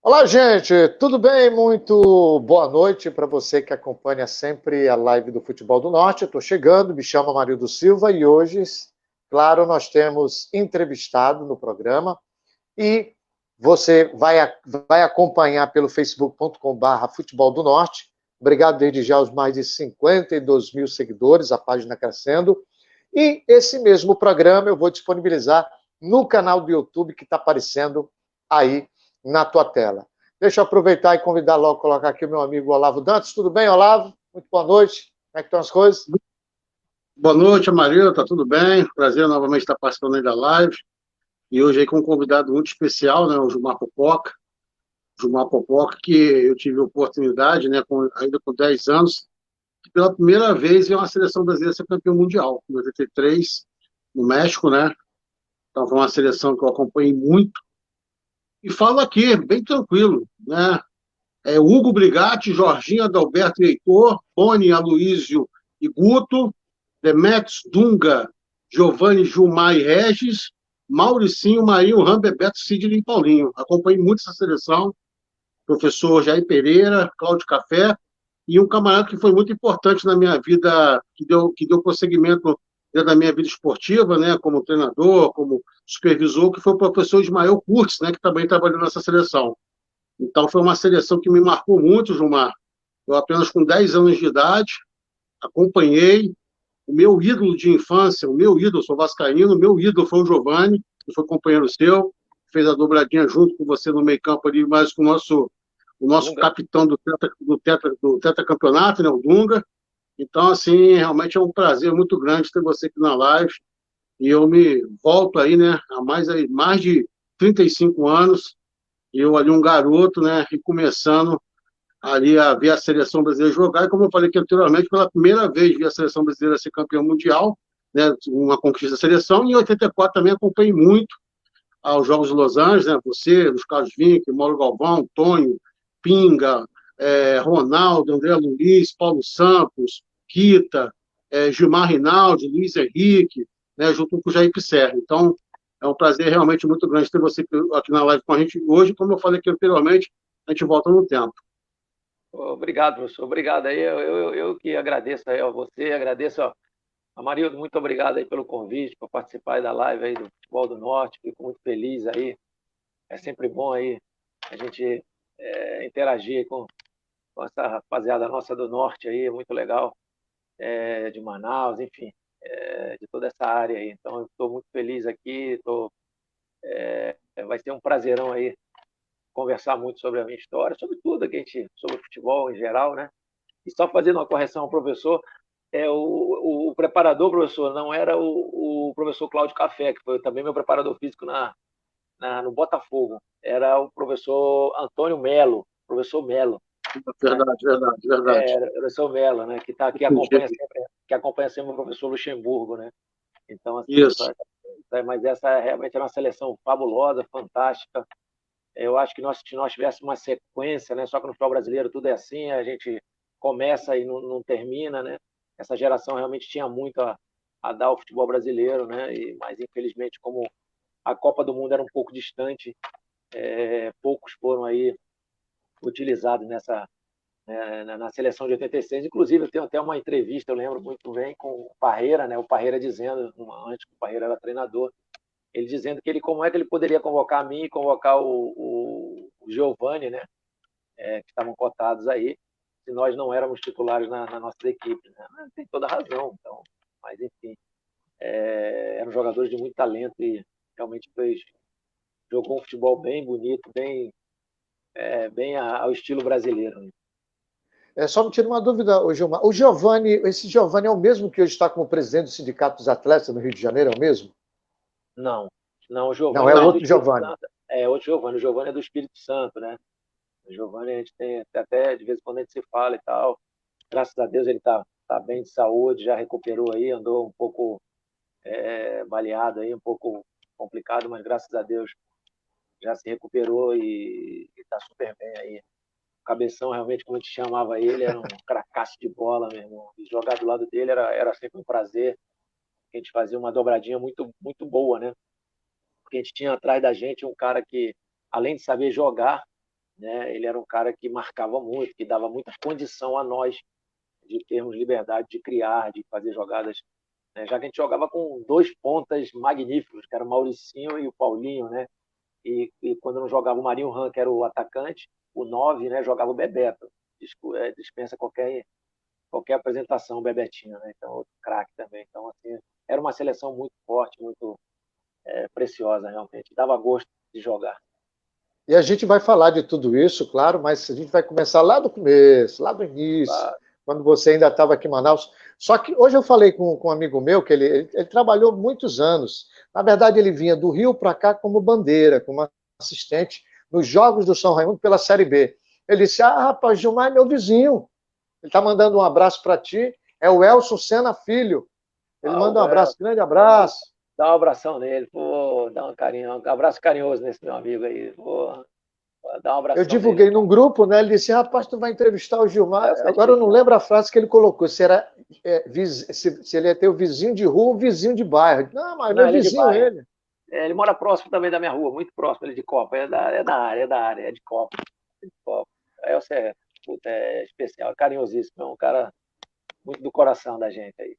Olá, gente, tudo bem? Muito boa noite para você que acompanha sempre a live do Futebol do Norte. Eu estou chegando, me chamo Marildo Silva e hoje, claro, nós temos entrevistado no programa e você vai acompanhar pelo facebook.com/barra Futebol do Norte. Obrigado desde já aos mais de 52 mil seguidores, a página crescendo. E esse mesmo programa eu vou disponibilizar no canal do YouTube que está aparecendo aí na tua tela. Deixa eu aproveitar e convidar logo, colocar aqui o meu amigo Olavo Dantas. Tudo bem, Olavo? Muito boa noite. Como é que estão as coisas? Boa noite, Amaril, tá tudo bem? Prazer novamente estar participando aí da live. E hoje aí com um convidado muito especial, né, o Gilmar Popoca. Gilmar Popoca, que eu tive a oportunidade, né, ainda com 10 anos, que pela primeira vez ver uma seleção brasileira ser campeão mundial, em 83, no México, né? Então foi uma seleção que eu acompanhei muito. E falo aqui, bem tranquilo, né? Hugo Brigatti, Jorginho, Adalberto e Heitor, Rony, Aloísio e Guto, Demetrios, Dunga, Giovanni, Gilmar e Regis, Mauricinho, Marinho, Ram, Bebeto, Sidney e Paulinho. Acompanhei muito essa seleção, professor Jair Pereira, Cláudio Café, e um camarada que foi muito importante na minha vida, que deu prosseguimento dentro da minha vida esportiva, né, como treinador, como supervisor, que foi o professor Ismael Curtis, né, que também trabalhou nessa seleção. Então, foi uma seleção que me marcou muito, Gilmar. Eu apenas com 10 anos de idade, acompanhei, o meu ídolo de infância, o meu ídolo, sou vascaíno, o meu ídolo foi o Giovani, que foi companheiro seu, fez a dobradinha junto com você no meio campo ali, mas com o nosso Dunga. capitão do tetracampeonato, né, o Dunga. Então, assim, realmente é um prazer muito grande ter você aqui na live. E eu me volto aí, né, há mais de 35 anos, e eu ali um garoto, né, e começando ali a ver a seleção brasileira jogar, e como eu falei aqui anteriormente, pela primeira vez vi a seleção brasileira ser campeã mundial, né, uma conquista da seleção, e em 84 também acompanhei muito aos Jogos de Los Angeles, né, você, Luiz Carlos Vinck, Mauro Galvão, Tonho, Pinga, Ronaldo, André Luiz, Paulo Santos, Quita, Gilmar Rinaldi, Luiz Henrique, né, junto com o Jair Pisserni. Então, é um prazer realmente muito grande ter você aqui na live com a gente hoje. Como eu falei aqui anteriormente, a gente volta no tempo. Obrigado, professor. Obrigado aí. Eu que agradeço aí a você, agradeço a Marildo, muito obrigado aí pelo convite, por participar aí da live aí do Futebol do Norte. Fico muito feliz aí. É sempre bom aí a gente interagir com essa rapaziada nossa do Norte aí, é muito legal, de Manaus, enfim, de toda essa área aí. Então, eu estou muito feliz aqui, vai ser um prazerão aí conversar muito sobre a minha história, sobre tudo que a gente, sobre o futebol em geral, né? E só fazendo uma correção ao professor, o preparador, professor, não era o professor Cláudio Café, que foi também meu preparador físico no Botafogo. Era o professor Antônio Melo, professor Melo, né? Verdade, verdade, verdade. Era o professor Melo, né? Que acompanha sempre o professor Luxemburgo, né? Então, assim, Isso. mas essa realmente era uma seleção fabulosa, fantástica. Eu acho que se nós tivéssemos uma sequência, né? Só que no futebol brasileiro tudo é assim, a gente começa e não termina, né? Essa geração realmente tinha muito a dar ao futebol brasileiro, né? Mas infelizmente, como a Copa do Mundo era um pouco distante, poucos foram aí utilizados na seleção de 86. Inclusive, eu tenho até uma entrevista, eu lembro muito bem, com o Parreira, né? O Parreira dizendo, antes que o Parreira era treinador, ele dizendo que como é que ele poderia convocar a mim e convocar o Giovani, né? Que estavam cotados aí, se nós não éramos titulares na nossa equipe. Né? Tem toda a razão, então, mas enfim, eram jogadores de muito talento e realmente jogou um futebol bem bonito, bem ao estilo brasileiro. Né? Só me tira uma dúvida, o Gilmar. O Giovanni, esse Giovanni é o mesmo que hoje está como presidente do Sindicato dos Atletas no Rio de Janeiro, é o mesmo? Não, não, o Não, Giovani é é do outro Espírito Giovanni. Santo. É outro Giovani, o Giovani é do Espírito Santo, né? O Giovani a gente tem até de vez em quando a gente se fala e tal. Graças a Deus ele tá bem de saúde, já recuperou aí, andou um pouco baleado aí, um pouco complicado, mas graças a Deus já se recuperou e está super bem aí. O Cabeção, realmente, como a gente chamava ele, era um cracaço de bola, meu irmão. E jogar do lado dele era sempre um prazer. A gente fazia uma dobradinha muito, muito boa, né? Porque a gente tinha atrás da gente um cara que, além de saber jogar, né? Ele era um cara que marcava muito, que dava muita condição a nós de termos liberdade de criar, de fazer jogadas, né? Já que a gente jogava com dois pontas magníficos, que era o Mauricinho e o Paulinho, né? E quando não jogava o Marinho Ran, que era o atacante, o 9, né, jogava o Bebeto. Dispensa qualquer apresentação, o Bebetinho, né? Então, outro craque também. Então, assim, era uma seleção muito forte, muito preciosa, realmente. Dava gosto de jogar. E a gente vai falar de tudo isso, claro, mas a gente vai começar lá do começo, lá do início, Claro. quando você ainda estava aqui em Manaus. Só que hoje eu falei com um amigo meu que ele trabalhou muitos anos. Na verdade, ele vinha do Rio para cá como bandeira, como assistente nos Jogos do São Raimundo pela Série B. Ele disse: Ah, rapaz, Gilmar é meu vizinho. Ele está mandando um abraço para ti. É o Elson Senna Filho. Ele manda um abraço, grande abraço. Dá um abração nele, pô, dá um carinho, um abraço carinhoso nesse meu amigo aí, pô, dá um Eu abração nele. divulguei num grupo, né? Ele disse: Rapaz, tu vai entrevistar o Gilmar. Eu Agora eu não disso, lembro a frase que ele colocou. Se ele ia ter o vizinho de rua ou o vizinho de bairro. Não, mas não, meu ele é de vizinho bairro. ele. Ele mora próximo também da minha rua, muito próximo, ele é de Copa, é da área, é de Copa. É de Copa. Aí você é especial, carinhosíssimo, é um cara muito do coração da gente aí.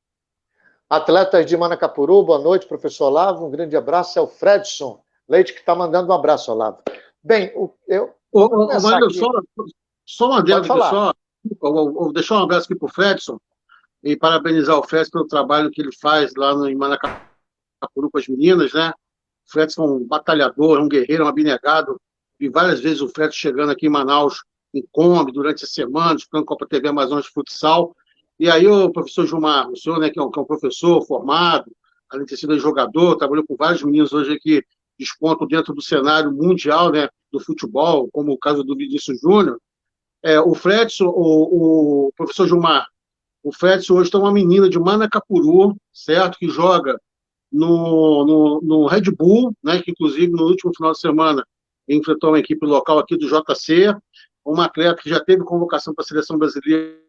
Atletas de Manacapuru, boa noite, professor Olavo. Um grande abraço. É o Fredson Leite que está mandando um abraço, Olavo. Bem, eu vou começar Mário, aqui. só um Pode adendo aqui falar. só. Vou deixar um abraço aqui para o Fredson e parabenizar o Fredson pelo trabalho que ele faz lá em Manacapuru com as meninas, né? O Fredson é um batalhador, é um guerreiro, é um abnegado. Vi várias vezes o Fredson chegando aqui em Manaus em Kombi durante a semana, disputando Copa TV Amazonas de futsal. E aí o professor Gilmar, o senhor, né, que é um professor formado, além de ter sido jogador, trabalhou com vários meninos hoje aqui despontam dentro do cenário mundial, né, do futebol, como o caso do Vinícius Júnior. O Fredson, o professor Gilmar, o Fredson hoje tem uma menina de Manacapuru, certo, que joga no Red Bull, né, que inclusive no último final de semana enfrentou uma equipe local aqui do JC, uma atleta que já teve convocação para a seleção brasileira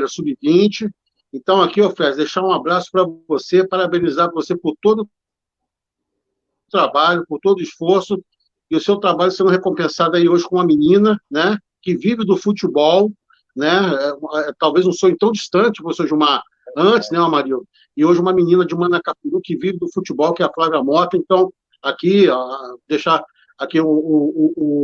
sub-20. Então, aqui, Fred, deixar um abraço para você, parabenizar você por todo o trabalho, por todo o esforço, e o seu trabalho sendo recompensado aí hoje com uma menina, né, que vive do futebol, né, talvez um sonho tão distante, professor Gilmar, antes, né, Amarildo, e hoje uma menina de Manacapuru que vive do futebol, que é a Flávia Mota. Então, aqui, deixar aqui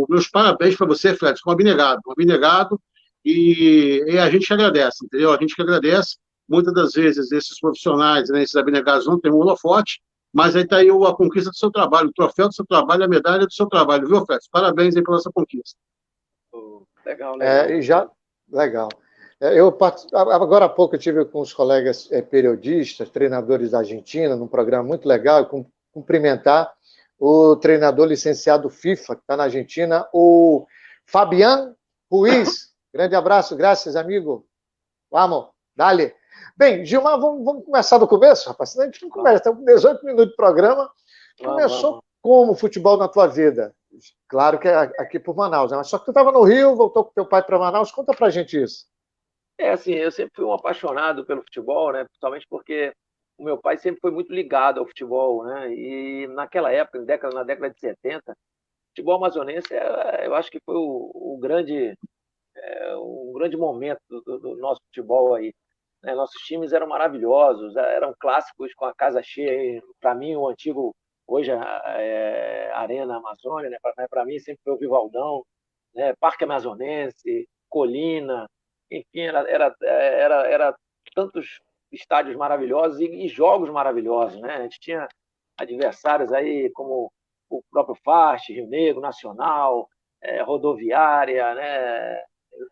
meus parabéns para você, Fred, um abnegado, e a gente que agradece, entendeu? A gente que agradece. Muitas das vezes esses profissionais, né, esses abnegados não têm um holofote, mas aí está aí a conquista do seu trabalho, o troféu do seu trabalho, a medalha do seu trabalho, viu, Fred? Parabéns aí pela sua conquista. Legal. Legal. Agora há pouco eu tive com os colegas periodistas, treinadores da Argentina, num programa muito legal, cumprimentar o treinador licenciado FIFA, que está na Argentina, o Fabián Ruiz. Grande abraço, graças, amigo. Vamos, dale. Bem, Gilmar, vamos começar do começo, rapaz? Senão a gente não começa. Estamos com 18 minutos de programa. Começou como o futebol na tua vida? Claro que é aqui por Manaus, né? Mas só que tu estava no Rio, voltou com teu pai para Manaus. Conta pra gente isso. Assim, eu sempre fui um apaixonado pelo futebol, né? Principalmente porque o meu pai sempre foi muito ligado ao futebol, né? E naquela época, na década de 70, o futebol amazonense, eu acho que foi um grande momento do nosso futebol aí, né? Nossos times eram maravilhosos, eram clássicos com a casa cheia. Para mim, o antigo, hoje Arena Amazônia, né? Para mim sempre foi o Vivaldão, né? Parque Amazonense, Colina, enfim, era tantos estádios maravilhosos e jogos maravilhosos, né? A gente tinha adversários aí como o próprio Fast, Rio Negro, Nacional, Rodoviária, né?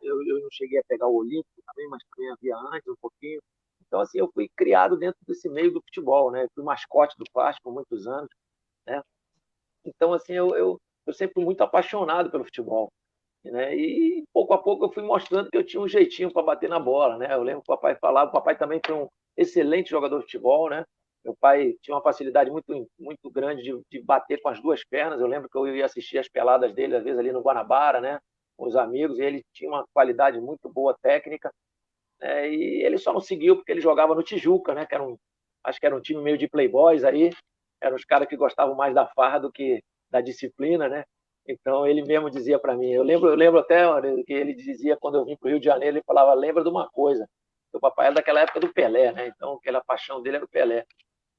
Eu não cheguei a pegar o Olímpico também, mas também havia antes um pouquinho. Então, assim, eu fui criado dentro desse meio do futebol, né? Fui mascote do Fast por muitos anos, né? Então, assim, eu sempre fui muito apaixonado pelo futebol, né? E pouco a pouco eu fui mostrando que eu tinha um jeitinho para bater na bola, né? Eu lembro que o papai falava, o papai também foi um excelente jogador de futebol, né? Meu pai tinha uma facilidade muito, muito grande de bater com as duas pernas. Eu lembro que eu ia assistir as peladas dele, às vezes ali no Guanabara, né? Com os amigos, e ele tinha uma qualidade muito boa técnica, né? E ele só não seguiu porque ele jogava no Tijuca, né? Acho que era um time meio de playboys aí, eram os caras que gostavam mais da farra do que da disciplina, né? Então, ele mesmo dizia para mim, eu lembro até que ele dizia, quando eu vim para o Rio de Janeiro, ele falava, lembra de uma coisa, o papai era daquela época do Pelé, né? Então, aquela paixão dele era o Pelé.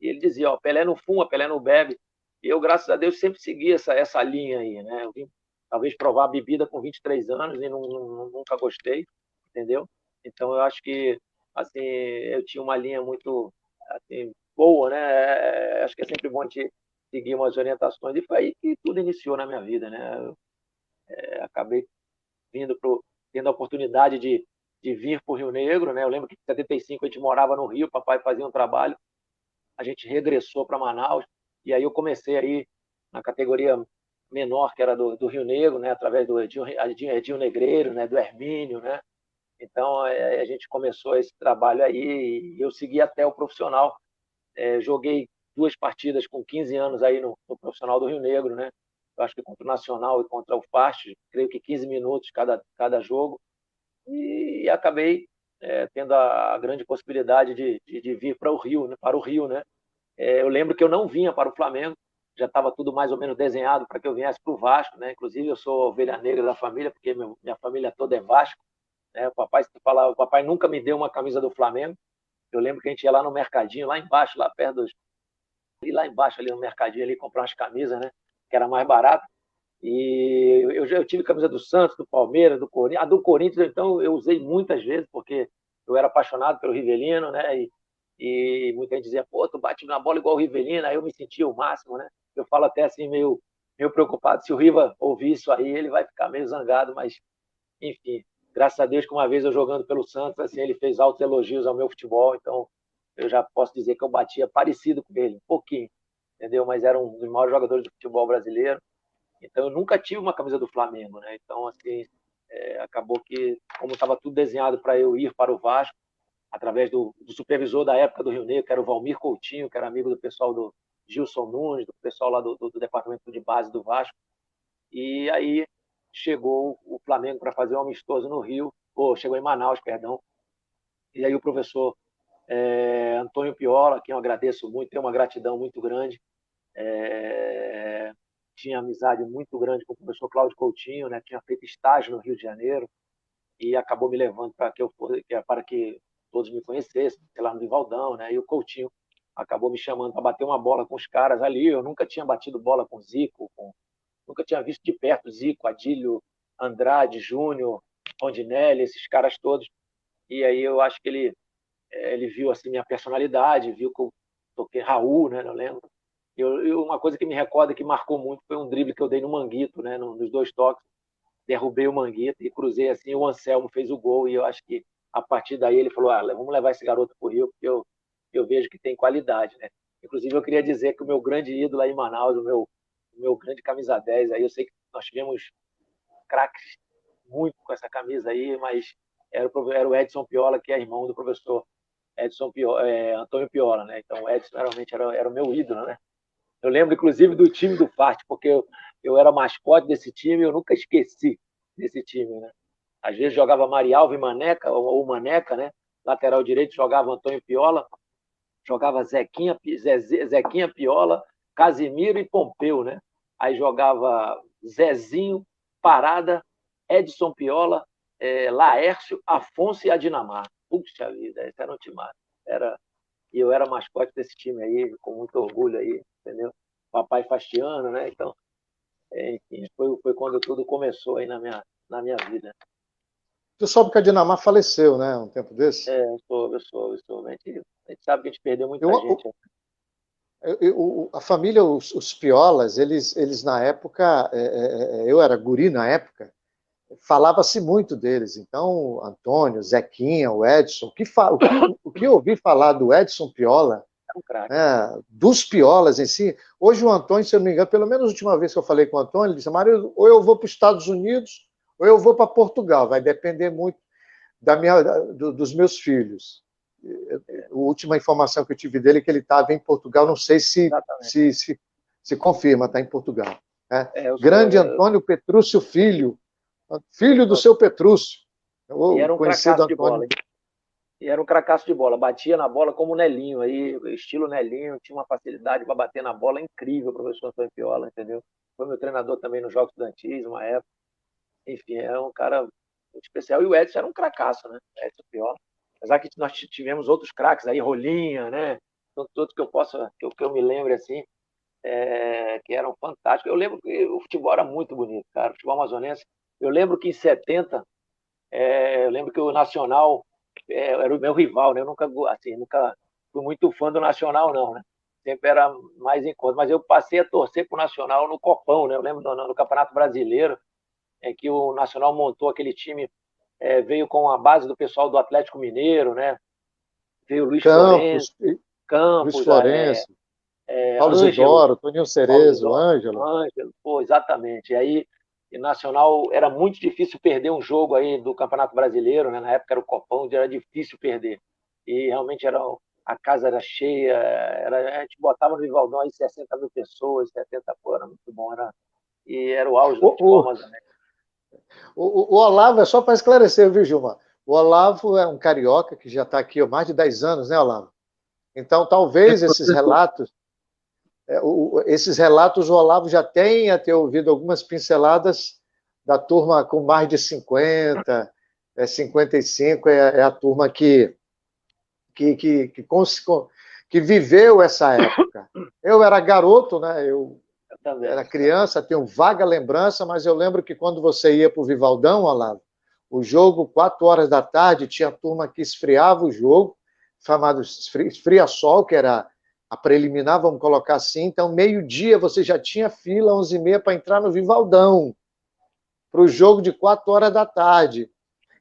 E ele dizia, ó, Pelé não fuma, Pelé não bebe. E eu, graças a Deus, sempre segui essa linha aí, né? Eu vim, talvez, provar a bebida com 23 anos e nunca gostei, entendeu? Então, eu acho que, assim, eu tinha uma linha muito, assim, boa, né? Acho que é sempre bom a gente seguir umas orientações. E foi aí que tudo iniciou na minha vida, né? Acabei tendo a oportunidade de vir para o Rio Negro, né? Eu lembro que em 75 a gente morava no Rio, papai fazia um trabalho, a gente regressou para Manaus, e aí eu comecei aí na categoria menor, que era do Rio Negro, né? Através do Edinho Negreiro, né? Do Hermínio, né? Então a gente começou esse trabalho aí e eu segui até o profissional. Joguei 2 partidas com 15 anos aí no profissional do Rio Negro, né? Eu acho que contra o Nacional e contra o Fast, creio que 15 minutos cada jogo, e acabei tendo a grande possibilidade de vir para o Rio, né? Para o Rio, né? Eu lembro que eu não vinha para o Flamengo, já estava tudo mais ou menos desenhado para que eu viesse para o Vasco, né? Inclusive eu sou ovelha negra da família, porque minha família toda é Vasco, né? O papai nunca me deu uma camisa do Flamengo. Eu lembro que a gente ia lá no mercadinho, lá embaixo, lá perto dos, e lá embaixo ali no mercadinho ali comprar umas camisas, né? Que era mais barato. E eu tive camisa do Santos, do Palmeiras, do Corinthians. A do Corinthians, então, eu usei muitas vezes, porque eu era apaixonado pelo Rivelino, né? E muita gente dizia, pô, tu bate na bola igual o Rivelino, aí eu me sentia o máximo, né? Eu falo até assim, meio preocupado, se o Riva ouvir isso aí, ele vai ficar meio zangado, mas, enfim, graças a Deus que uma vez eu jogando pelo Santos, assim, ele fez altos elogios ao meu futebol, então eu já posso dizer que eu batia parecido com ele, um pouquinho, entendeu? Mas era um dos maiores jogadores do futebol brasileiro. Então, eu nunca tive uma camisa do Flamengo, né? Então, assim, acabou que, como estava tudo desenhado para eu ir para o Vasco, através do supervisor da época do Rio Negro, que era o Valmir Coutinho, que era amigo do pessoal do Gilson Nunes, do pessoal lá do departamento de base do Vasco. E aí chegou o Flamengo para fazer um amistoso no Rio, ou chegou em Manaus, perdão. E aí o professor Antônio Piola, que eu agradeço muito, tenho uma gratidão muito grande, tinha amizade muito grande com o professor Cláudio Coutinho, né? Tinha feito estágio no Rio de Janeiro e acabou me levando para que todos me conhecessem, sei lá, no Vivaldão, né? E o Coutinho acabou me chamando para bater uma bola com os caras ali. Eu nunca tinha batido bola com Zico, nunca tinha visto de perto Zico, Adílio, Andrade, Júnior, Rondinelli, esses caras todos. E aí eu acho que ele viu assim minha personalidade, viu que eu toquei Raul, né? Eu lembro. Uma coisa que me recorda, que marcou muito, foi um drible que eu dei no Manguito, né? Nos 2 toques. Derrubei o Manguito e cruzei assim, o Anselmo fez o gol, e eu acho que a partir daí ele falou, vamos levar esse garoto para o Rio, porque eu vejo que tem qualidade, né? Inclusive, eu queria dizer que o meu grande ídolo aí em Manaus, o meu grande camisa 10, aí eu sei que nós tivemos craques muito com essa camisa aí, mas era o Edson Piola, que é irmão do professor Antônio Piola, né? Então, o Edson realmente era o meu ídolo, né? Eu lembro, inclusive, do time do Fart, porque eu era mascote desse time, eu nunca esqueci desse time, né? Às vezes jogava Marialva e Maneca, ou Maneca, né? Lateral direito jogava Antônio Piola, jogava Zequinha Piola, Casimiro e Pompeu, né? Aí jogava Zezinho, Parada, Edson Piola, Laércio, Afonso e Adinamar. Puxa vida, esse era um timaço. E eu era mascote desse time aí, com muito orgulho aí, entendeu? Papai Fastiano, né? Então, enfim, foi quando tudo começou aí na minha vida. Você soube que a Dinamarca faleceu, né? Um tempo desse. Eu soube. A gente sabe que a gente perdeu muita gente. A família, os Piolas, eles na época, eu era guri na época, falava-se muito deles. Então, Antônio, Zequinha, o Edson, o que eu ouvi falar do Edson Piola, É um craque. dos Piolas em si. Hoje o Antônio, se eu não me engano, pelo menos a última vez que eu falei com o Antônio, ele disse, Mário, ou eu vou para os Estados Unidos, ou eu vou para Portugal. Vai depender muito dos meus filhos. A última informação que eu tive dele é que ele estava em Portugal, não sei se confirma, está em Portugal. Né? Grande Antônio Petrúcio Filho do seu Petrúcio. E era um cracaço de bola. Hein? E era um cracaço de bola, batia na bola como o Nelinho, aí, estilo Nelinho, tinha uma facilidade para bater na bola incrível, o professor Antônio Piola, entendeu? Foi meu treinador também nos Jogos Estudantis, uma época. Enfim, é um cara muito especial. E o Edson era um cracaço, né? Edson Piola. Apesar que nós tivemos outros craques aí, Rolinha, né? Todos que eu possa, que eu me lembre assim, que eram fantásticos. Eu lembro que o futebol era muito bonito, cara, o futebol amazonense. Eu lembro que em 70, eu lembro que o Nacional era o meu rival, né? Eu nunca, assim, nunca fui muito fã do Nacional, não, né? Sempre era mais em conta. Mas eu passei a torcer pro Nacional no Copão, né? Eu lembro no Campeonato Brasileiro, que o Nacional montou aquele time, veio com a base do pessoal do Atlético Mineiro, né? Veio Luiz Florencio, Campos, Luiz Campos, Florencio, Paulo Ângelo, Isidoro, Toninho Paulo Cerezo, Zidó, Ângelo. Ângelo, pô, exatamente. E aí, e Nacional, era muito difícil perder um jogo aí do Campeonato Brasileiro, né? Na época era o Copão, era difícil perder. E realmente a casa era cheia, a gente botava no Rivaldão aí 60 mil pessoas, 70, pô, era muito bom, e era o auge do futebol O, o, amazonense. o Olavo, é só para esclarecer, viu, Gilmar? O Olavo é um carioca que já está aqui há mais de 10 anos, né, Olavo? Então, talvez esses relatos o Olavo já tenha ter ouvido algumas pinceladas da turma com mais de 50, 55, é a turma que, que, que, que viveu essa época. Eu era garoto, né? Eu Eu também. era criança, tenho vaga lembrança, mas eu lembro que quando você ia para o Vivaldão, Olavo, o jogo, 4 horas da tarde, tinha turma que esfriava o jogo, chamado esfria-sol, que era a preliminar, vamos colocar assim. Então, meio-dia você já tinha fila, 11h30, para entrar no Vivaldão, para o jogo de 4 horas da tarde.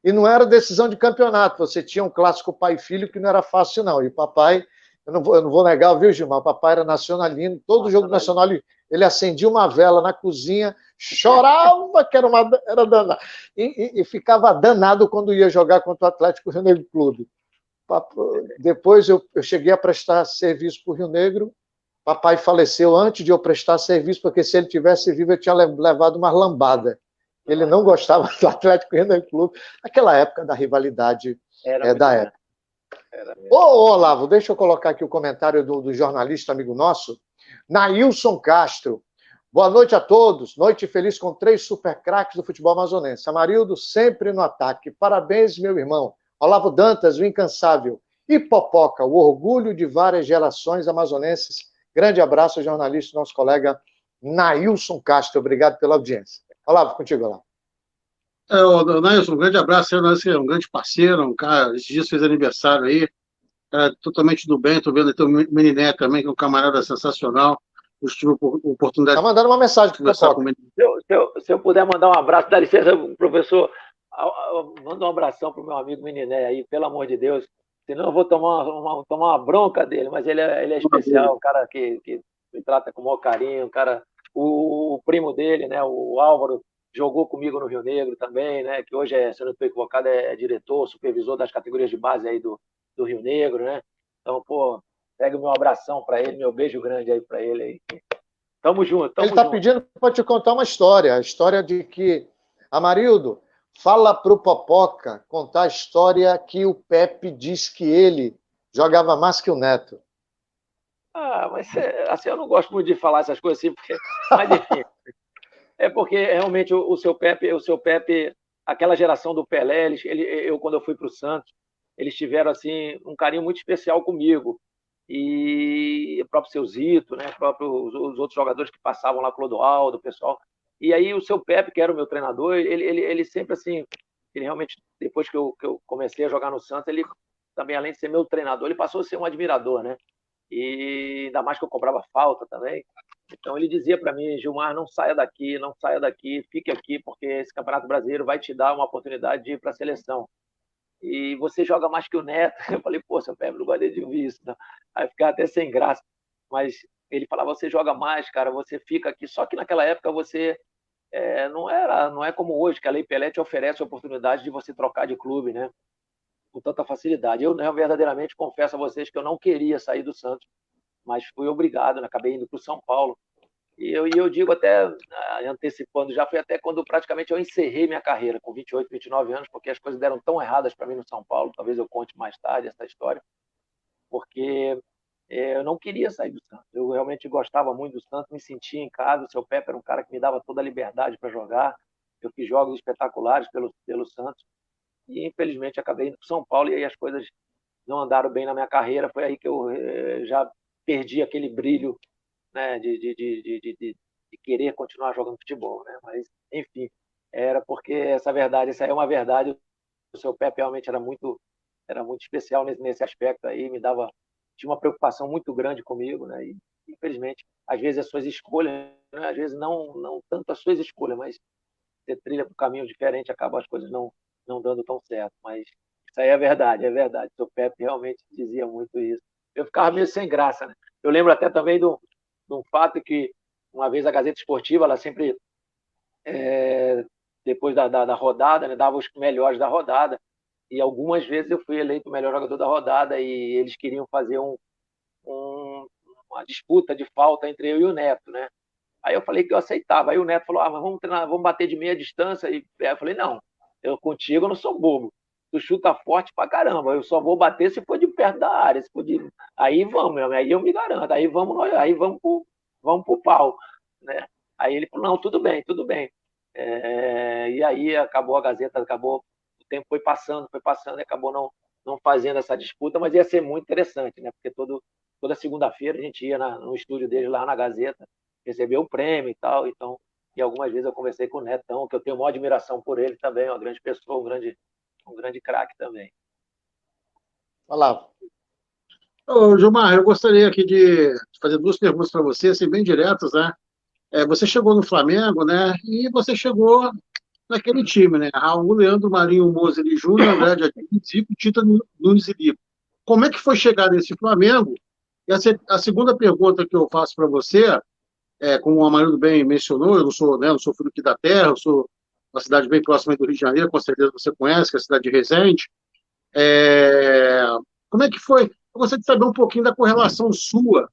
E não era decisão de campeonato, você tinha um clássico pai e filho que não era fácil, não. E o papai, eu não vou negar, viu, Gilmar? O papai era nacionalino, todo jogo nacional ele acendia uma vela na cozinha, chorava que era danado. E ficava danado quando ia jogar contra o Atlético Rio Negro Clube. Depois eu cheguei a prestar serviço para o Rio Negro. Papai faleceu antes de eu prestar serviço, porque se ele tivesse vivo, eu tinha levado uma lambada. Ele não gostava do Atlético Rio Negro Clube, naquela época da rivalidade da época. Ô, Olavo, deixa eu colocar aqui o comentário do jornalista amigo nosso, Nailson Castro. Boa noite a todos. Noite feliz com 3 super craques do futebol amazonense. Amarildo sempre no ataque. Parabéns, meu irmão. Olavo Dantas, o incansável. E Popoca, o orgulho de várias gerações amazonenses. Grande abraço, jornalista, nosso colega Nailson Castro. Obrigado pela audiência. Olavo, contigo, Olavo. O Nailson, um grande abraço. Você é um grande parceiro, um cara, esses dias fez aniversário aí. Totalmente do bem. Estou vendo aqui o Meniné também, que é um camarada sensacional. Eu tive a oportunidade de mandando uma mensagem de conversar com ele. Se eu puder mandar um abraço, dá licença, professor, manda um abração para o meu amigo Meniné aí, pelo amor de Deus. Senão eu vou tomar uma bronca dele, mas ele é especial, um cara que me trata com o maior carinho, um cara, o primo dele, né, o Álvaro, jogou comigo no Rio Negro também, né, que hoje, se eu não estou equivocado, é diretor, supervisor das categorias de base aí do Rio Negro, né? Então, pô, pega o meu abração para ele, meu beijo grande aí para ele aí. Tamo junto, tamo Ele está junto. pedindo para te contar uma história, a história de que, Amarildo, fala para o Popoca contar a história que o Pepe diz que ele jogava mais que o Neto. Mas assim, eu não gosto muito de falar essas coisas assim, mas enfim, é porque realmente o seu Pepe, aquela geração do Pelé, eu quando eu fui para o Santos, eles tiveram assim um carinho muito especial comigo. E o próprio seu Zito, né, os outros jogadores que passavam lá, Clodoaldo, o pessoal. E aí o seu Pepe, que era o meu treinador, ele sempre assim, ele realmente, depois que eu comecei a jogar no Santos, ele também, além de ser meu treinador, ele passou a ser um admirador, né? E ainda mais que eu cobrava falta também. Então ele dizia para mim, Gilmar, não saia daqui, não saia daqui, fique aqui, porque esse Campeonato Brasileiro vai te dar uma oportunidade de ir para a seleção. E você joga mais que o Neto. Eu falei, pô, seu Pepe, não gostaria de ouvir isso, não. Aí ficava até sem graça. Mas ele falava, você joga mais, cara, você fica aqui. Só que naquela época você não é como hoje, que a Lei Pelé te oferece a oportunidade de você trocar de clube, né? Com tanta facilidade. Eu, né, verdadeiramente confesso a vocês que eu não queria sair do Santos, mas fui obrigado, né? Acabei indo para o São Paulo. E eu digo até, antecipando, já foi até quando praticamente eu encerrei minha carreira, com 28, 29 anos, porque as coisas deram tão erradas para mim no São Paulo, talvez eu conte mais tarde essa história, porque eu não queria sair do Santos. Eu realmente gostava muito do Santos, me sentia em casa. O seu Pepe era um cara que me dava toda a liberdade para jogar. Eu fiz jogos espetaculares pelo Santos e, infelizmente, acabei indo para o São Paulo e aí as coisas não andaram bem na minha carreira. Foi aí que eu já perdi aquele brilho, né, de querer continuar jogando futebol. Né? Mas, enfim, era porque essa aí é uma verdade. O seu Pepe realmente era muito especial nesse aspecto aí, tinha uma preocupação muito grande comigo, né? E infelizmente, às vezes as suas escolhas, né? Às vezes não tanto as suas escolhas, mas você trilha por um caminho diferente, acaba as coisas não dando tão certo. Mas isso aí é verdade, é verdade. O seu Pepe realmente dizia muito isso. Eu ficava meio sem graça, né? Eu lembro até também de um fato que uma vez a Gazeta Esportiva, ela sempre depois da rodada, né, dava os melhores da rodada. E algumas vezes eu fui eleito o melhor jogador da rodada e eles queriam fazer um, uma disputa de falta entre eu e o Neto, né? Aí eu falei que eu aceitava. Aí o Neto falou: mas vamos treinar, vamos bater de meia distância. E aí eu falei: não, eu contigo eu não sou bobo. Tu chuta forte pra caramba. Eu só vou bater se for de perto da área. Se for de... Aí vamos, meu, aí eu me garanto. Aí vamos pro pau, né? Aí ele falou: não, tudo bem, tudo bem. E aí acabou a Gazeta, acabou, o tempo foi passando e acabou não fazendo essa disputa, mas ia ser muito interessante, né? Porque toda segunda-feira a gente ia no estúdio dele lá na Gazeta, receber o prêmio e tal, então, e algumas vezes eu conversei com o Netão, que eu tenho uma admiração por ele também, uma grande pessoa, um grande craque também. Olá. Ô, Gilmar, eu gostaria aqui de fazer duas perguntas para você, assim, bem diretas, né? Você chegou no Flamengo, né? E você chegou naquele time, né? Raul, Leandro, Marinho, Moser e Júnior, André de Aguirre, Zico, Tita, Nunes e Lico. Como é que foi chegar nesse Flamengo? E a segunda pergunta que eu faço para você, como o Amarildo bem mencionou, eu não sou, né, não sou filho aqui da terra, eu sou uma cidade bem próxima do Rio de Janeiro, com certeza você conhece, que é a cidade de Resende. É, como é que foi? Eu gostaria de saber um pouquinho da correlação sua,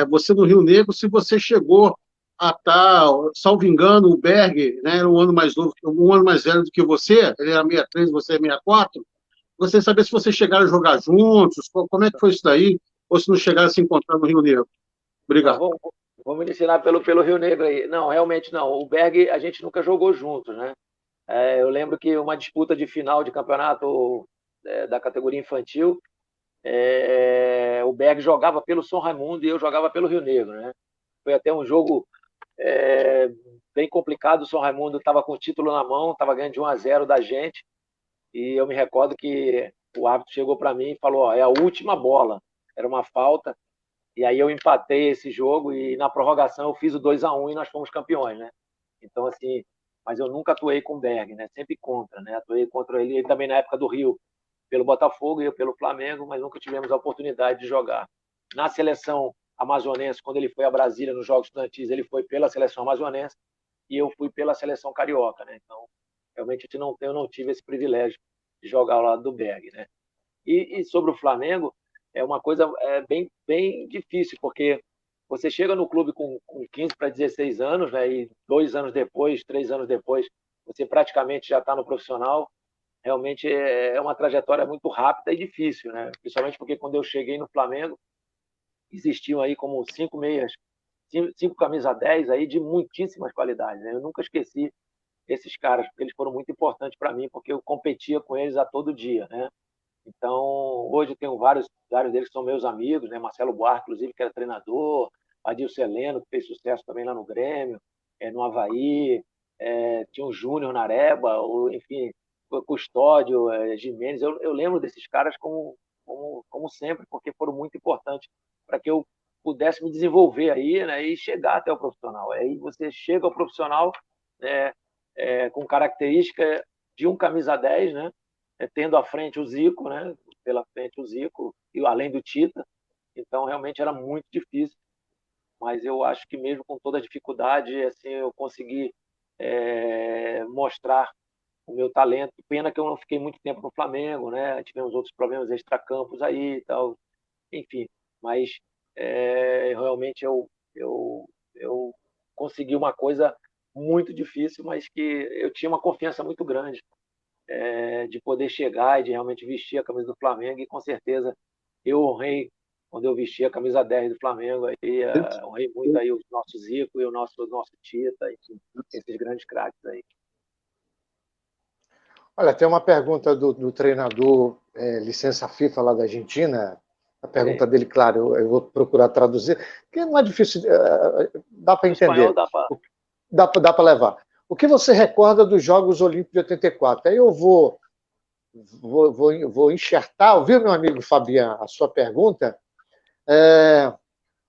você no Rio Negro, se você chegou a estar, salvo engano, o Berg, né, era um ano mais novo, um ano mais velho do que você, ele era 63, você é 64. Gostaria de saber se vocês chegaram a jogar juntos, como é que foi isso daí, ou se não chegaram a se encontrar no Rio Negro. Não, Obrigado. vamos iniciar pelo Rio Negro aí. Não, realmente não. O Berg a gente nunca jogou juntos, né? Eu lembro que uma disputa de final de campeonato da categoria infantil, o Berg jogava pelo São Raimundo e eu jogava pelo Rio Negro, né? Foi até um jogo é, bem complicado. O São Raimundo estava com o título na mão, estava ganhando de 1-0 da gente. E eu me recordo que o árbitro chegou para mim e falou: ó, é a última bola. Era uma falta. E aí eu empatei esse jogo e na prorrogação eu fiz o 2-1 e nós fomos campeões, né? Então, assim, mas eu nunca atuei com o Berg, né? Sempre contra, né? Atuei contra ele também na época do Rio, pelo Botafogo e eu pelo Flamengo, mas nunca tivemos a oportunidade de jogar. Na seleção amazonense, quando ele foi a Brasília nos Jogos Estudantis, ele foi pela seleção amazonense e eu fui pela seleção carioca, né? Então, realmente eu não tive esse privilégio de jogar ao lado do Berg, né? E sobre o Flamengo, é uma coisa bem difícil, porque você chega no clube com 15 para 16 anos, né, e 2 anos depois, 3 anos depois, você praticamente já está no profissional. Realmente é uma trajetória muito rápida e difícil, né? Principalmente porque quando eu cheguei no Flamengo, existiam aí como 5 meias, 5 camisa 10 aí de muitíssimas qualidades, né? Eu nunca esqueci esses caras, porque eles foram muito importantes para mim, porque eu competia com eles a todo dia, né? Então, hoje eu tenho vários deles que são meus amigos, né? Marcelo Buarque, inclusive, que era treinador, Adilson Heleno, que fez sucesso também lá no Grêmio, no Havaí, tinha o Júnior Nareba, enfim, o Custódio, Gimenez. Eu lembro desses caras como sempre, porque foram muito importantes para que eu pudesse me desenvolver aí, né? E chegar até o profissional. Aí você chega ao profissional, né, com característica de um camisa 10, né? Tendo à frente o Zico, né? Pela frente o Zico, e além do Tita. Então, realmente era muito difícil. Mas eu acho que mesmo com toda a dificuldade, assim, eu consegui mostrar o meu talento. Pena que eu não fiquei muito tempo no Flamengo, né? Tivemos outros problemas extracampos aí e tal. Enfim, mas realmente eu consegui uma coisa muito difícil, mas que eu tinha uma confiança muito grande de poder chegar e de realmente vestir a camisa do Flamengo, e com certeza eu honrei quando eu vesti a camisa 10 do Flamengo, aí, honrei muito aí o nosso Zico e o nosso Tita, enfim, esses grandes craques aí. Olha, tem uma pergunta do treinador licença FIFA lá da Argentina. A pergunta dele, claro, eu vou procurar traduzir, porque não é difícil, dá para entender. Dá para levar. O que você recorda dos Jogos Olímpicos de 84? Aí eu vou enxertar, ouviu, meu amigo Fabian, a sua pergunta?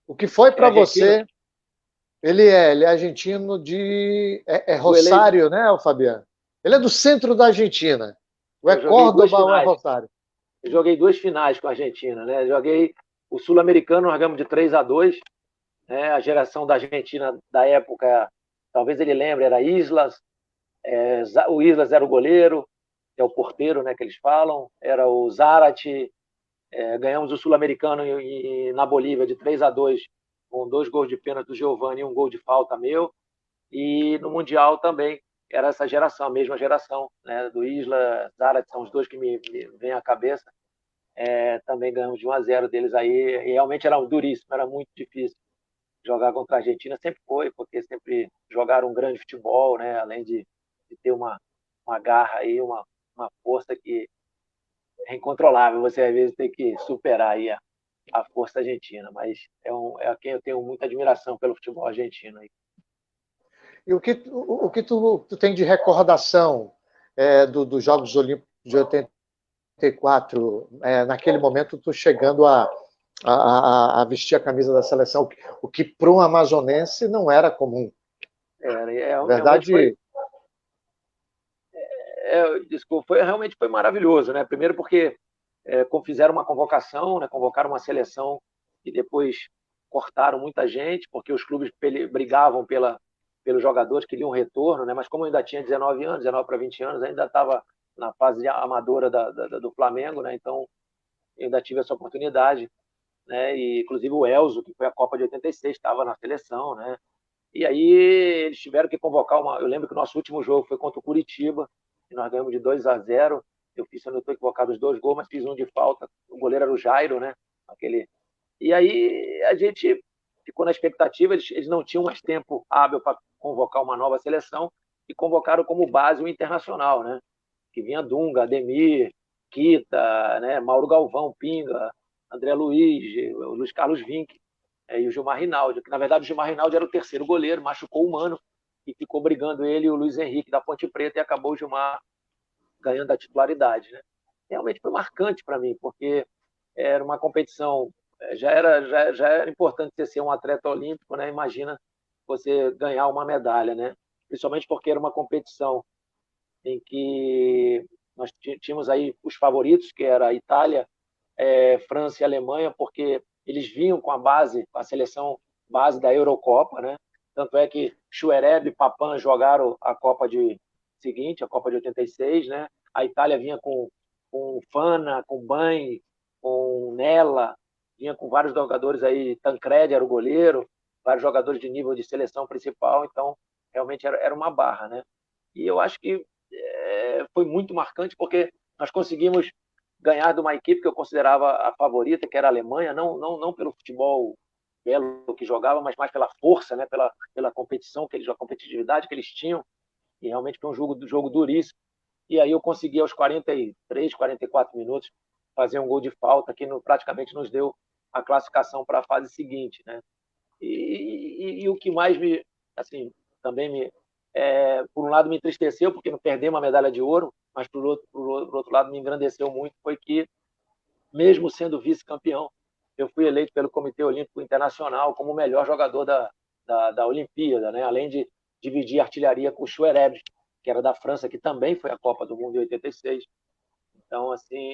O que foi para você? Ele é argentino de... Rosário, né, o Fabian? Ele é do centro da Argentina. Ou é Córdoba ou é Rosário? Eu joguei 2 finais com a Argentina, né? Joguei o Sul-Americano, nós ganhamos de 3-2. Né? A geração da Argentina da época, talvez ele lembre, era Islas. O Islas era o goleiro, que é o porteiro, né, que eles falam. Era o Zarate. Ganhamos o Sul-Americano na Bolívia de 3-2, com 2 gols de pênalti do Giovani e 1 gol de falta meu. E no Mundial também era essa geração, a mesma geração, né, do Isla, Zarate, são os 2 que me vêm à cabeça. Também ganhamos de 1-0 deles aí, e realmente era duríssimo, era muito difícil jogar contra a Argentina, sempre foi, porque sempre jogaram um grande futebol, né, além de ter uma garra aí, uma força que é incontrolável, você às vezes tem que superar aí a força argentina, mas é quem eu tenho muita admiração pelo futebol argentino aí. E o que tu tem de recordação dos Jogos Olímpicos de 84, naquele momento tu chegando a vestir a camisa da seleção, o que para um amazonense não era comum. Verdade. Realmente foi maravilhoso, né? Primeiro porque fizeram uma convocação, né? Convocaram uma seleção e depois cortaram muita gente, porque os clubes brigavam pelos jogadores, queriam retorno, né? Mas como eu ainda tinha 19 anos, 19 para 20 anos, ainda estava na fase amadora do Flamengo, né? Então eu ainda tive essa oportunidade, né? E inclusive o Elzo, que foi a Copa de 86, estava na seleção, né? E aí eles tiveram que convocar eu lembro que o nosso último jogo foi contra o Curitiba, e nós ganhamos de 2-0. Eu não estou equivocado, os 2 gols, mas fiz um de falta. O goleiro era o Jairo, né? E aí a gente ficou na expectativa, eles não tinham mais tempo hábil para convocar uma nova seleção, e convocaram como base o Internacional, né? Que vinha Dunga, Ademir, Kita, né? Mauro Galvão, Pinga, André Luiz, o Luiz Carlos Vinck, e o Gilmar Rinaldi, que na verdade o Gilmar Rinaldi era o terceiro goleiro, machucou o Mano, e ficou brigando ele e o Luiz Henrique da Ponte Preta, e acabou o Gilmar ganhando a titularidade, né? Realmente foi marcante para mim, porque era uma competição, já era importante você ser um atleta olímpico, né? Imagina você ganhar uma medalha, né? Principalmente porque era uma competição em que nós tínhamos aí os favoritos, que era a Itália, França e Alemanha, porque eles vinham com a seleção base da Eurocopa, né? Tanto é que Chuereb e Papan jogaram a Copa seguinte, a Copa de 86, né? A Itália vinha com Fana, com Bagni, com Nella, vinha com vários jogadores aí, Tancredi era o goleiro, vários jogadores de nível de seleção principal, então realmente era uma barra, né? E eu acho que foi muito marcante, porque nós conseguimos ganhar de uma equipe que eu considerava a favorita, que era a Alemanha, não pelo futebol belo que jogava, mas mais pela força, né? pela competição, a competitividade que eles tinham, e realmente foi um jogo duríssimo. E aí eu consegui, aos 43, 44 minutos, fazer um gol de falta, que praticamente nos deu a classificação para a fase seguinte, né? E o que mais também por um lado me entristeceu, porque não perdemos uma medalha de ouro, mas por outro lado me engrandeceu muito, foi que, mesmo sendo vice-campeão, eu fui eleito pelo Comitê Olímpico Internacional como o melhor jogador da Olimpíada, né? Além de dividir artilharia com o Chuereb, que era da França, que também foi a Copa do Mundo em 86. Então, assim,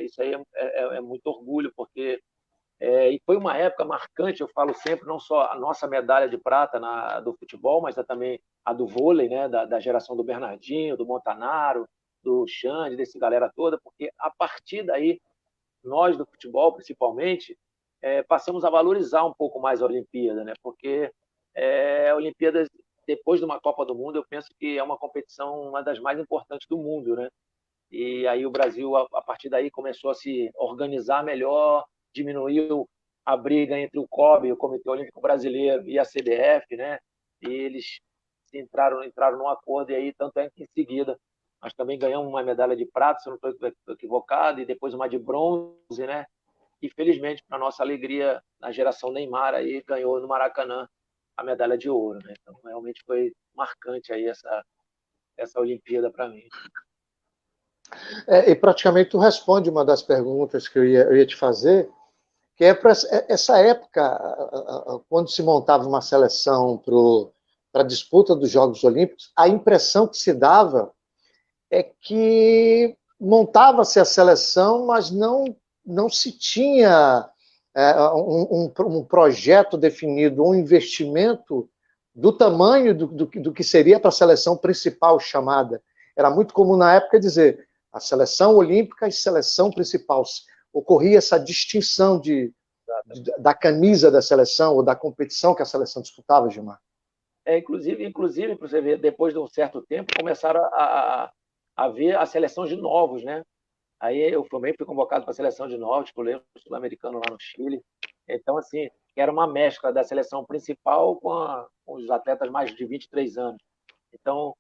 isso aí é muito orgulho, porque e foi uma época marcante, eu falo sempre, não só a nossa medalha de prata do futebol, mas também a do vôlei, né? da geração do Bernardinho, do Montanaro, do Xande, desse galera toda, porque a partir daí, nós do futebol, principalmente, passamos a valorizar um pouco mais a Olimpíada, né? Porque Olimpíadas, depois de uma Copa do Mundo, eu penso que é uma competição, uma das mais importantes do mundo, né? E aí o Brasil, a partir daí, começou a se organizar melhor, diminuiu a briga entre o COB, o Comitê Olímpico Brasileiro, e a CBF, né? E eles entraram num acordo, e aí, tanto é que em seguida, nós também ganhamos uma medalha de prata, se eu não estou equivocado, e depois uma de bronze, né? E, felizmente, para nossa alegria, a geração Neymar aí ganhou no Maracanã a medalha de ouro, né? Então, realmente foi marcante aí essa Olimpíada para mim. E praticamente tu responde uma das perguntas que eu ia te fazer, que é para essa época, quando se montava uma seleção para a disputa dos Jogos Olímpicos, a impressão que se dava é que montava-se a seleção, mas não se tinha um projeto definido, um investimento do tamanho do que seria para a seleção principal chamada. Era muito comum na época dizer a seleção olímpica e seleção principal. Ocorria essa distinção da camisa da seleção ou da competição que a seleção disputava, Gilmar. Inclusive, para você ver, depois de um certo tempo, começaram a ver a seleção de novos, né? Aí eu também fui convocado para a seleção de novos, tipo, o sul-americano lá no Chile. Então, assim, era uma mescla da seleção principal com os atletas mais de 23 anos. Então,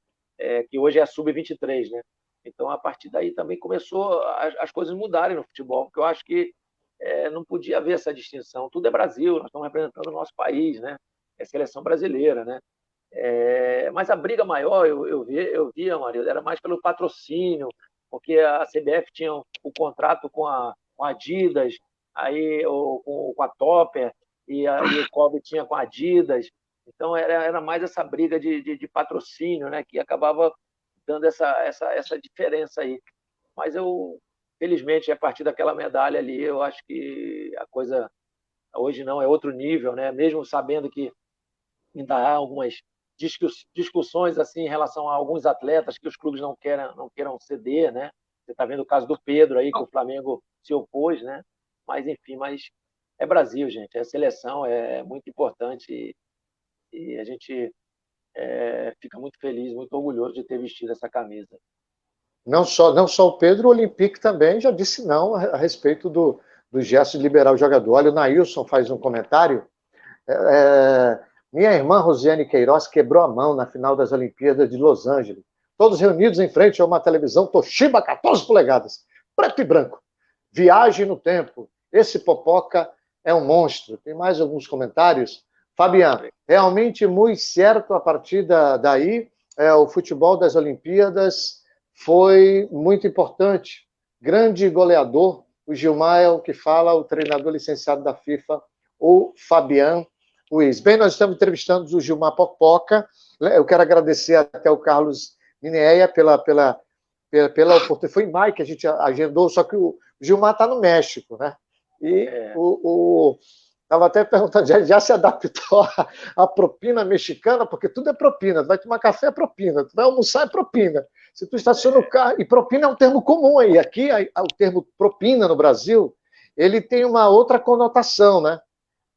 que hoje é a sub-23, né? Então, a partir daí também começou as coisas mudarem no futebol, porque eu acho que não podia haver essa distinção. Tudo é Brasil, nós estamos representando o nosso país, né? É seleção brasileira, né? Mas a briga maior, eu via, Maria, era mais pelo patrocínio, porque a CBF tinha o contrato com a Adidas, aí, com a Topper, e o COB tinha com a Adidas. Então, era mais essa briga de patrocínio, né, que acabava dando essa diferença aí. Mas felizmente, a partir daquela medalha ali, eu acho que a coisa hoje não é outro nível, né? Mesmo sabendo que ainda há algumas discussões assim em relação a alguns atletas que os clubes não queiram ceder, né? Você está vendo o caso do Pedro aí, que o Flamengo se opôs, né? Mas, enfim, é Brasil, gente. É seleção, é muito importante e a gente fica muito feliz, muito orgulhoso de ter vestido essa camisa. Não só o Pedro, o Olympique também já disse não a respeito do gesto de liberar o jogador. Olha, o Nailson faz um comentário. Minha irmã Rosiane Queiroz quebrou a mão na final das Olimpíadas de Los Angeles. Todos reunidos em frente a uma televisão Toshiba 14 polegadas, preto e branco. Viagem no tempo. Esse Popoca é um monstro. Tem mais alguns comentários? Fabiano, realmente muito certo a partir daí, o futebol das Olimpíadas foi muito importante. Grande goleador, o Gilmar é o que fala, o treinador licenciado da FIFA, o Fabiano Ruiz. Bem, nós estamos entrevistando o Gilmar Popoca. Eu quero agradecer até o Carlos Mineia pela oportunidade. Foi em maio que a gente agendou, só que o Gilmar está no México, né? E estava até perguntando, já se adaptou à propina mexicana, porque tudo é propina. Tu vai tomar café, é propina. Tu vai almoçar, é propina. Se tu estaciona o carro... E propina é um termo comum aí. Aqui, o termo propina no Brasil, ele tem uma outra conotação, né?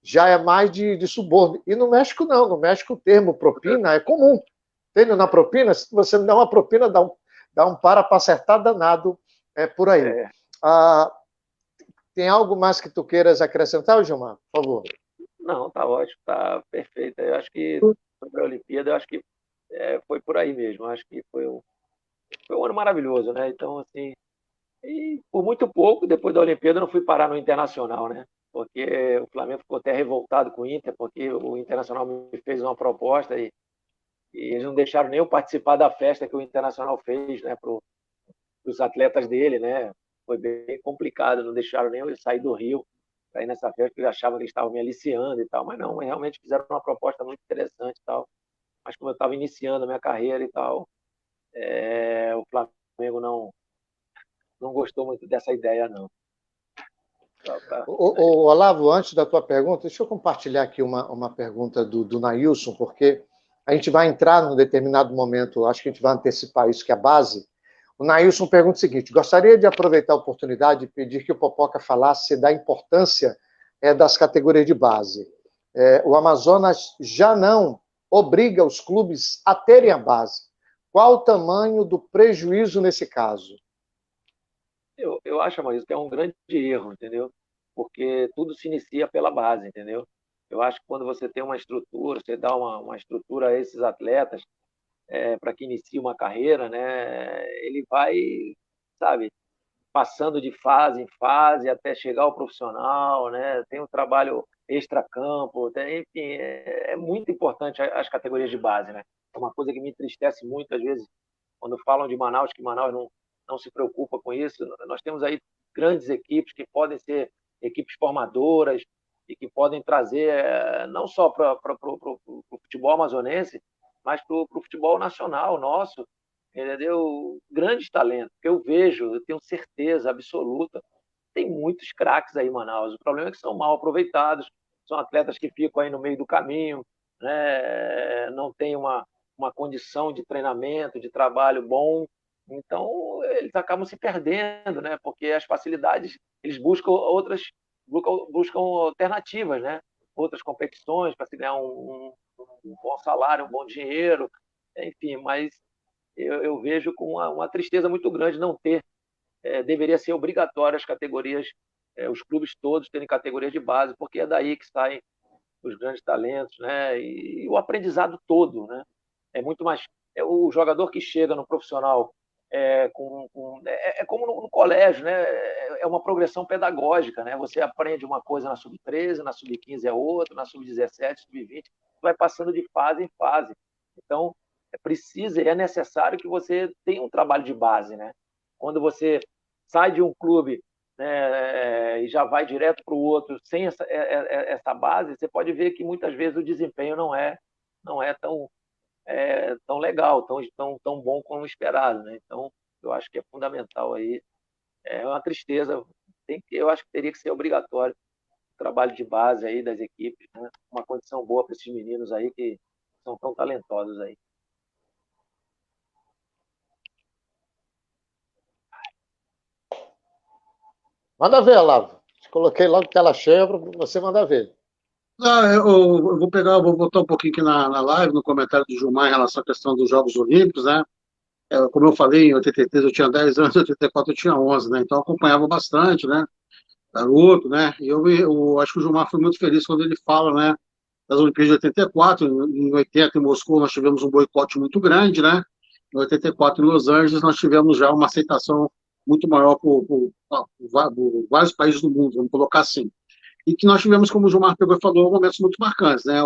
Já é mais de suborno. E no México, não. No México, o termo propina é comum. Entende? Na propina, se você me dá uma propina, dá um para acertar danado por aí. Tem algo mais que tu queiras acrescentar, Gilmar? Por favor. Não, tá ótimo, tá perfeito. Eu acho que sobre a Olimpíada, eu acho que foi por aí mesmo. Eu acho que foi um ano maravilhoso, né? Então, assim, e por muito pouco, depois da Olimpíada, eu não fui parar no Internacional, né? Porque o Flamengo ficou até revoltado com o Inter, porque o Internacional me fez uma proposta e eles não deixaram nem eu participar da festa que o Internacional fez, né, para os atletas dele, né? Foi bem complicado, não deixaram nem eu sair do Rio para ir nessa festa, porque eles achavam que eles estavam me aliciando e tal, mas não, realmente fizeram uma proposta muito interessante e tal. Mas como eu estava iniciando a minha carreira e tal, o Flamengo não gostou muito dessa ideia, não. Olavo, antes da tua pergunta, deixa eu compartilhar aqui uma pergunta do Nailson, porque a gente vai entrar num determinado momento, acho que a gente vai antecipar isso, que é a base. O Nailson pergunta o seguinte: gostaria de aproveitar a oportunidade e pedir que o Popoca falasse da importância das categorias de base. o Amazonas já não obriga os clubes a terem a base. Qual o tamanho do prejuízo nesse caso? Eu acho, Maurício, que é um grande erro, entendeu? Porque tudo se inicia pela base, entendeu? Eu acho que quando você tem uma estrutura, você dá uma estrutura a esses atletas para que inicie uma carreira, né? Ele vai, sabe, passando de fase em fase até chegar ao profissional, né? Tem um trabalho extracampo, enfim, é muito importante as categorias de base, né? É uma coisa que me entristece muito, às vezes, quando falam de Manaus, que Manaus não se preocupa com isso. Nós temos aí grandes equipes que podem ser equipes formadoras e que podem trazer, não só para o futebol amazonense, mas para o futebol nacional nosso, entendeu? Grandes talentos, que eu vejo, eu tenho certeza absoluta, tem muitos craques aí em Manaus. O problema é que são mal aproveitados, são atletas que ficam aí no meio do caminho, né? Não tem uma condição de treinamento, de trabalho bom, então eles acabam se perdendo, né? Porque as facilidades, eles buscam alternativas, né? Outras competições para se ganhar um bom salário, um bom dinheiro, enfim, mas eu vejo com uma tristeza muito grande não ter. Deveria ser obrigatório as categorias, os clubes todos terem categorias de base, porque é daí que saem os grandes talentos, né? E o aprendizado todo, né? É muito mais o jogador que chega no profissional é como no colégio, né? É uma progressão pedagógica, né? Você aprende uma coisa na sub-13, na sub-15 é outra, na sub-17, sub-20, vai passando de fase em fase. Então, precisa e é necessário que você tenha um trabalho de base, né? Quando você sai de um clube, né, e já vai direto para o outro sem essa base, você pode ver que muitas vezes o desempenho não é tão legal, tão bom como esperado, né? Então, eu acho que é fundamental aí. É uma tristeza. Eu acho que teria que ser obrigatório o trabalho de base aí das equipes, né? Uma condição boa para esses meninos aí que são tão talentosos aí. Manda ver, Lavo. Coloquei logo tela cheia para você mandar ver. Eu vou botar um pouquinho aqui na live, no comentário do Gilmar em relação à questão dos Jogos Olímpicos, né? Como eu falei, em 83 eu tinha 10 anos, em 84 eu tinha 11, né? Então eu acompanhava bastante, né? Garoto, né? E eu acho que o Gilmar foi muito feliz quando ele fala, né? Das Olimpíadas de 84, em 80 em Moscou nós tivemos um boicote muito grande, né? Em 84 em Los Angeles nós tivemos já uma aceitação muito maior por vários países do mundo, vamos colocar assim. E que nós tivemos, como o Gilmar pegou e falou, momentos muito marcantes, né?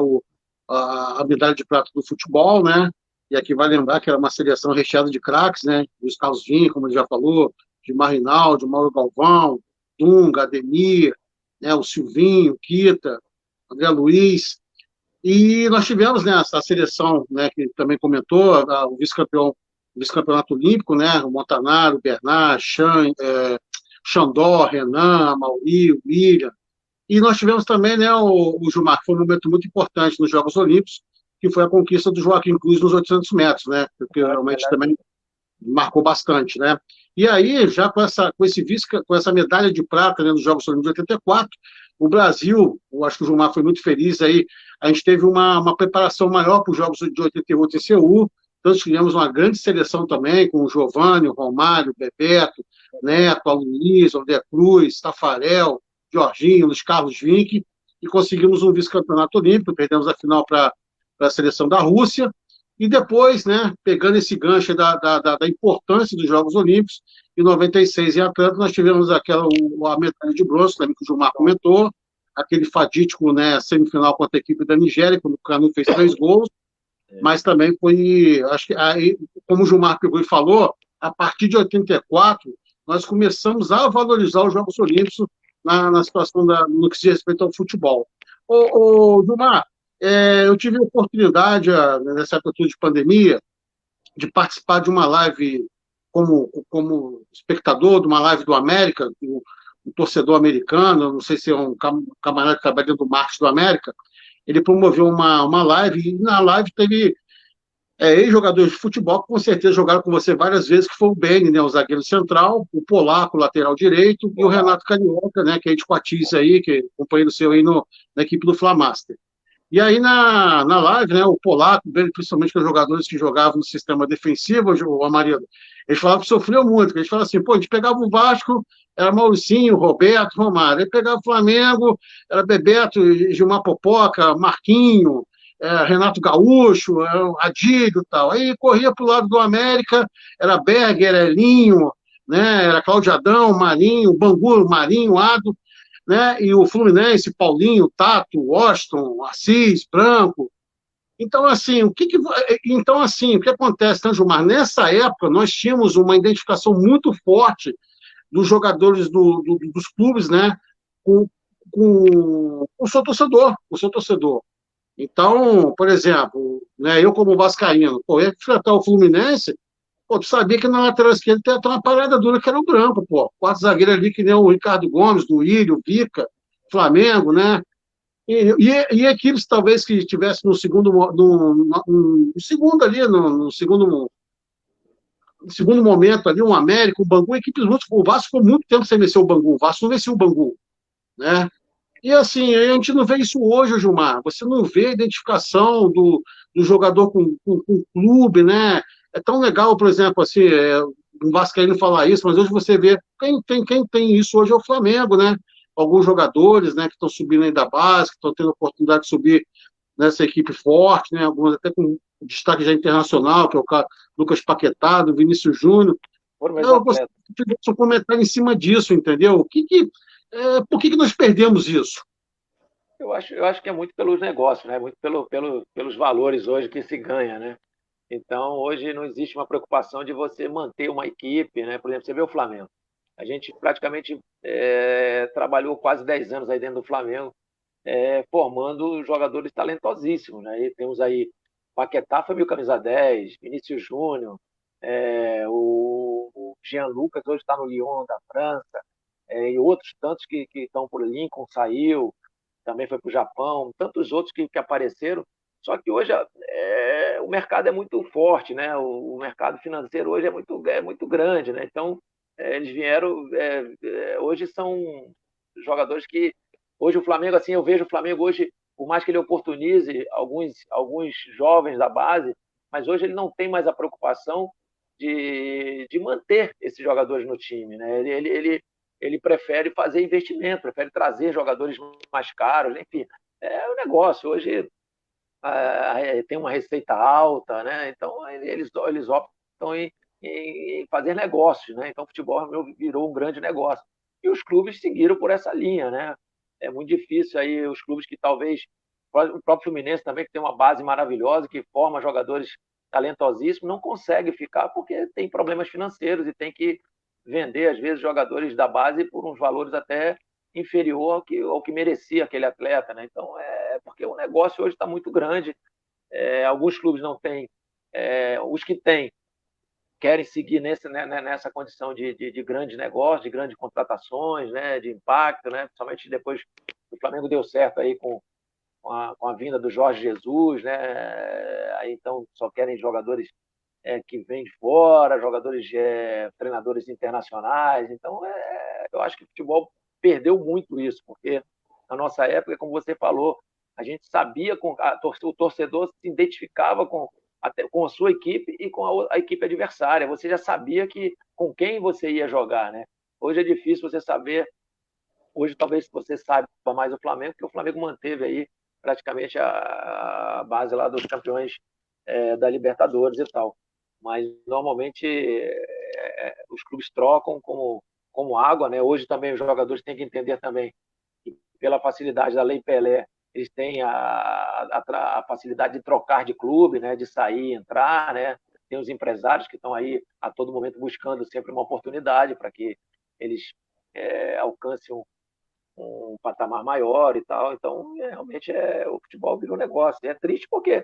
A medalha de prata do futebol, né? E aqui vai lembrar que era uma seleção recheada de craques, né? Luiz Carlos Vinha, como ele já falou, de Marinaldo, Mauro Galvão, Dunga, Ademir, né? O Silvinho, Kita, André Luiz. E nós tivemos, né, essa seleção, né, que também comentou, o vice-campeonato olímpico, né? O Montanaro, o Bernard, Xandó, Renan, Amauri, o William. E nós tivemos também, né, o Gilmar, que foi um momento muito importante nos Jogos Olímpicos, que foi a conquista do Joaquim Cruz nos 800 metros, né, que realmente também marcou bastante, né. E aí, já com essa medalha de prata, né, nos Jogos Olímpicos de 84, o Brasil, eu acho que o Gilmar foi muito feliz aí, a gente teve uma preparação maior para os Jogos de 88 em Seul, então tivemos uma grande seleção também, com o Giovanni, o Romário, o Bebeto, Neto, a Luiz, o André Cruz, Tafarel, Jorginho, Luiz Carlos Vinck, e conseguimos um vice-campeonato olímpico, perdemos a final para a seleção da Rússia, e depois, né, pegando esse gancho da importância dos Jogos Olímpicos, em 96 em Atlanta nós tivemos a medalha de bronze, também que o Gilmar comentou, aquele fatídico, né, semifinal contra a equipe da Nigéria, quando o Canu fez 3 gols, mas também foi, acho que, aí, como o Gilmar pegou e falou, a partir de 84, nós começamos a valorizar os Jogos Olímpicos na situação no que se respeita ao futebol. Gilmar, eu tive a oportunidade, nessa época de pandemia, de participar de uma live como espectador, de uma live do América, um torcedor americano, não sei se é um camarada que trabalha dentro do marketing do América, ele promoveu uma live, e na live teve ex-jogadores de futebol que com certeza jogaram com você várias vezes, que foi o Beni, né, o zagueiro central, o Polaco, o lateral direito, e o Renato Carioca, né, que é de Coatiz aí, que é companheiro seu aí na equipe do Flamaster. E aí, na live, né, o polaco, principalmente os jogadores que jogavam no sistema defensivo, o Amarildo, eles falavam que sofreu muito, eles falavam assim, pô, a gente pegava o Vasco, era Mauricinho, Roberto, Romário, aí pegava o Flamengo, era Bebeto, Gilmar Popoca, Marquinho, Renato Gaúcho, Adílio e tal. Aí corria para o lado do América, era Berger, Elinho, né, era Cláudio Adão, Marinho, Bangu, Marinho, Ado, né? E o Fluminense, Paulinho, Tato, Washington, Assis, Branco. Então, assim, o que acontece, né, Gilmar? Nessa época, nós tínhamos uma identificação muito forte dos jogadores dos clubes, né, com, com o seu torcedor, o seu torcedor. Então, por exemplo, né, eu como vascaíno, pô, eu ia enfrentar o Fluminense, pô, tu sabia que na lateral esquerda tem uma parada dura que era o Branco, pô. Quatro zagueiros ali que nem o Ricardo Gomes, do Ilho, Vica, Flamengo, né? E equipes talvez que estivesse no segundo, no segundo ali, no segundo momento ali, um América, um Bangu, equipes muito. O Vasco ficou muito tempo sem vencer o Bangu. O Vasco não venceu o Bangu, né? E assim, a gente não vê isso hoje, Gilmar. Você não vê a identificação do jogador com o clube, né? É tão legal, por exemplo, assim, um vascaíno falar isso, mas hoje você vê, quem tem isso hoje é o Flamengo, né? Alguns jogadores, né, que estão subindo aí da base, que estão tendo a oportunidade de subir nessa equipe forte, né? Alguns até com destaque já internacional, que é o Lucas Paquetá, do Vinícius Júnior. Foram meus Eu gostaria atletas. que tivesse um comentário em cima disso, entendeu? Por que nós perdemos isso? Eu acho que é muito pelos negócios, né? Muito pelos valores hoje que se ganha, né? Então, hoje não existe uma preocupação de você manter uma equipe, né? Por exemplo, você vê o Flamengo. A gente praticamente trabalhou quase 10 anos aí dentro do Flamengo, formando jogadores talentosíssimos, né? E temos aí Paquetá foi meu camisa 10, Vinícius Júnior, o Jean Lucas hoje está no Lyon da França, e outros tantos que estão por Lincoln saiu, também foi para o Japão, tantos outros que apareceram. Só que hoje o mercado é muito forte, né? O mercado financeiro hoje é muito grande, né? Então, eles vieram. Hoje são jogadores que. Hoje o Flamengo, assim, eu vejo o Flamengo hoje, por mais que ele oportunize alguns jovens da base, mas hoje ele não tem mais a preocupação de manter esses jogadores no time, né? Ele prefere fazer investimento, prefere trazer jogadores mais caros, enfim. É um negócio. Hoje tem uma receita alta, né? Então eles optam em fazer negócios, né? Então o futebol virou um grande negócio. E os clubes seguiram por essa linha, né? É muito difícil aí os clubes que talvez o próprio Fluminense também que tem uma base maravilhosa que forma jogadores talentosíssimos não consegue ficar porque tem problemas financeiros e tem que vender às vezes jogadores da base por uns valores até inferior ao que merecia aquele atleta, né? Então porque o negócio hoje está muito grande. Alguns clubes não têm, os que têm querem seguir nessa condição de grande negócio, de grandes contratações, né, de impacto, né, principalmente depois o Flamengo deu certo aí com a vinda do Jorge Jesus, né, aí então só querem jogadores que vêm de fora, jogadores, treinadores internacionais. Então, eu acho que o futebol perdeu muito isso, porque na nossa época, como você falou, a gente sabia, o torcedor se identificava até com a sua equipe e com a equipe adversária. Você já sabia com quem você ia jogar, né? Hoje é difícil você saber. Hoje talvez você saiba mais o Flamengo, porque o Flamengo manteve aí praticamente a base lá dos campeões da Libertadores e tal. Mas normalmente os clubes trocam como água, né? Hoje também os jogadores têm que entender também que pela facilidade da Lei Pelé, eles têm a facilidade de trocar de clube, né? De sair e entrar, né? Tem os empresários que estão aí a todo momento buscando sempre uma oportunidade para que eles alcancem um patamar maior e tal. Então, realmente, o futebol virou um negócio. E é triste porque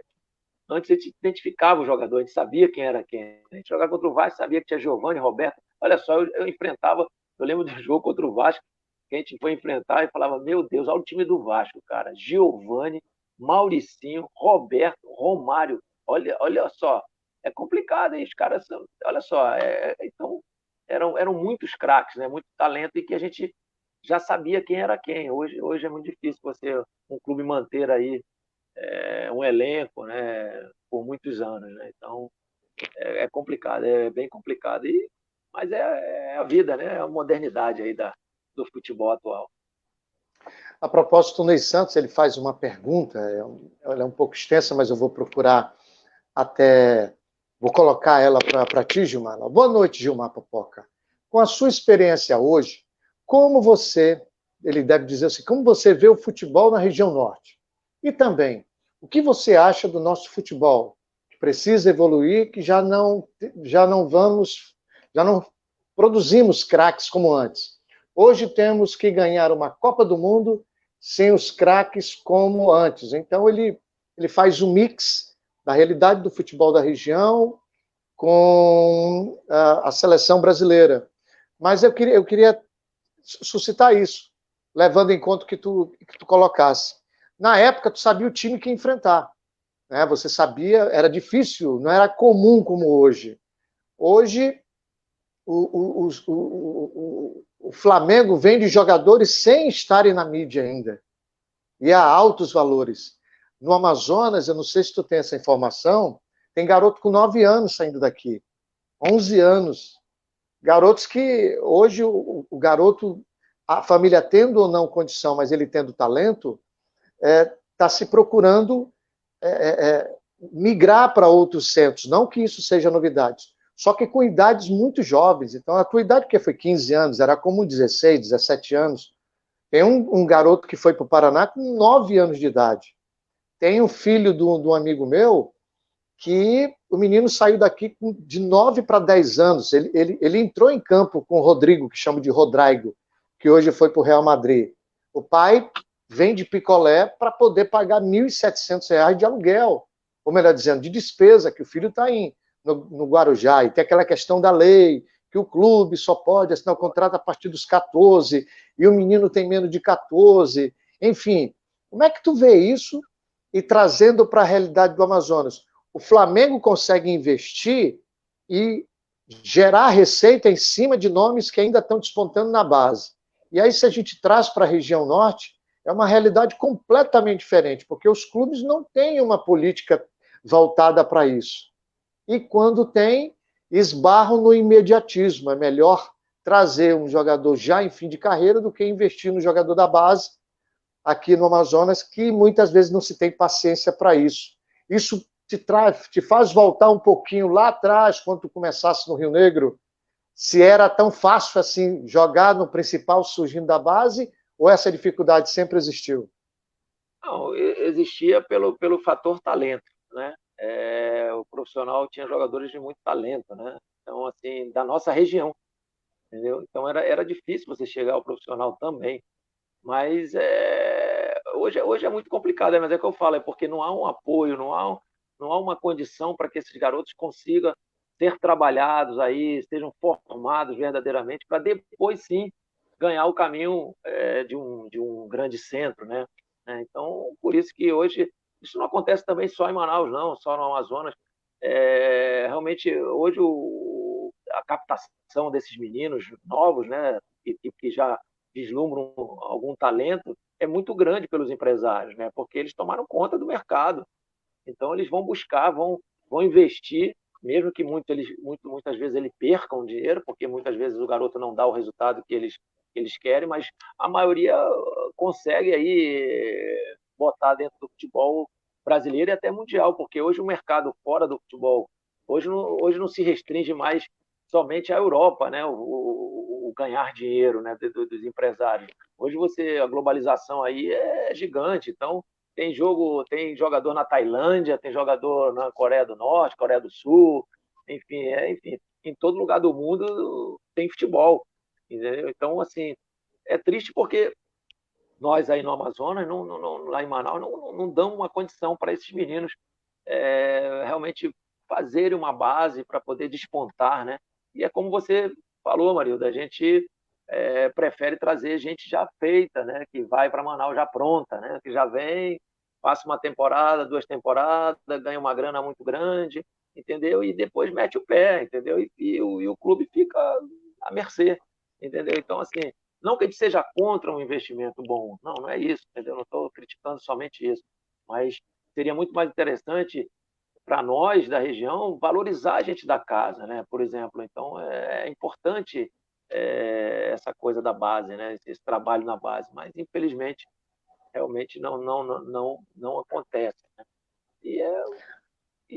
antes a gente identificava o jogador, a gente sabia quem era quem. A gente jogava contra o Vasco, sabia que tinha Giovani, Roberto. Olha só, eu enfrentava, eu lembro do jogo contra o Vasco, que a gente foi enfrentar e falava, meu Deus, olha o time do Vasco, cara. Giovani, Mauricinho, Roberto, Romário. Olha só, é complicado, hein? Os caras são, olha só, então eram muitos craques, né? Muito talento e que a gente já sabia quem era quem. Hoje é muito difícil um clube manter aí um elenco, né, por muitos anos, né? Então é complicado, é bem complicado. Mas é a vida, né? É a modernidade aí do futebol atual. A propósito, o Ney Santos ele faz uma pergunta, ela é um pouco extensa, mas eu vou procurar até. Vou colocar ela para ti, Gilmar. Boa noite, Gilmar Popoca. Com a sua experiência hoje, como você, ele deve dizer assim, como você vê o futebol na região norte? E também, o que você acha do nosso futebol? Que precisa evoluir, que já não produzimos craques como antes. Hoje temos que ganhar uma Copa do Mundo sem os craques como antes. Então ele faz um mix da realidade do futebol da região com a seleção brasileira. Mas eu queria suscitar isso, levando em conta o que tu colocasse. Na época, tu sabia o time que ia enfrentar. Né? Você sabia, era difícil, não era comum como hoje. Hoje, o Flamengo vende jogadores sem estarem na mídia ainda. E a altos valores. No Amazonas, eu não sei se tu tem essa informação, tem garoto com 9 anos saindo daqui, 11 anos. Garotos que hoje o garoto, a família tendo ou não condição, mas ele tendo talento, está se procurando migrar para outros centros. Não que isso seja novidade, só que com idades muito jovens. Então, a tua idade, que foi 15 anos, era como 16, 17 anos. Tem um garoto que foi para o Paraná com 9 anos de idade. Tem um filho de um amigo meu que o menino saiu daqui de 9 para 10 anos. Ele entrou em campo com o Rodrigo, que chama de Rodrigo, que hoje foi para o Real Madrid. O pai vende picolé para poder pagar R$ 1.700 de aluguel, ou melhor dizendo, de despesa, que o filho está no Guarujá. E tem aquela questão da lei, que o clube só pode assinar o contrato a partir dos 14, e o menino tem menos de 14. Enfim, como é que tu vê isso e trazendo para a realidade do Amazonas? O Flamengo consegue investir e gerar receita em cima de nomes que ainda estão despontando na base. E aí, se a gente traz para a região norte, é uma realidade completamente diferente, porque os clubes não têm uma política voltada para isso. E quando tem, esbarram no imediatismo. É melhor trazer um jogador já em fim de carreira do que investir no jogador da base aqui no Amazonas, que muitas vezes não se tem paciência para isso. Isso te faz voltar um pouquinho lá atrás, quando tu começasse no Rio Negro, se era tão fácil assim jogar no principal surgindo da base, ou essa dificuldade sempre existiu? Não, existia pelo fator talento, né? O profissional tinha jogadores de muito talento, né? Então, assim, da nossa região, entendeu? Então, era difícil você chegar ao profissional também. Mas hoje é muito complicado, mas é o que eu falo, é porque não há um apoio, não há uma condição para que esses garotos consigam ser trabalhados aí, sejam formados verdadeiramente, para depois sim ganhar o caminho de um grande centro, né? Então, por isso que hoje, isso não acontece também só em Manaus, não, só no Amazonas. Realmente, hoje a captação desses meninos novos, né, que já vislumbram algum talento, é muito grande pelos empresários, né? Porque eles tomaram conta do mercado. Então, eles vão buscar, vão investir, mesmo que muitas vezes eles percam dinheiro, porque muitas vezes o garoto não dá o resultado que eles querem, mas a maioria consegue aí botar dentro do futebol brasileiro e até mundial, porque hoje o mercado fora do futebol, hoje não se restringe mais somente à Europa, né? O ganhar dinheiro, né, dos empresários. Hoje a globalização aí é gigante, então tem jogador na Tailândia, tem jogador na Coreia do Norte, Coreia do Sul, enfim, em todo lugar do mundo tem futebol, entendeu? Então, assim, é triste porque nós aí no Amazonas, lá em Manaus, não damos uma condição para esses meninos realmente fazerem uma base para poder despontar, né? E é como você falou, Marilda, a gente prefere trazer gente já feita, né? Que vai para Manaus já pronta, né? Que já vem, passa uma temporada, 2 temporadas, ganha uma grana muito grande, entendeu? E depois mete o pé, entendeu? E o clube fica à mercê, entendeu? Então, assim, não que a gente seja contra um investimento bom, não é isso, entendeu? Não estou criticando somente isso, mas seria muito mais interessante para nós da região valorizar a gente da casa, né? Por exemplo, então é importante essa coisa da base, né? Esse trabalho na base, mas infelizmente realmente não acontece, né? E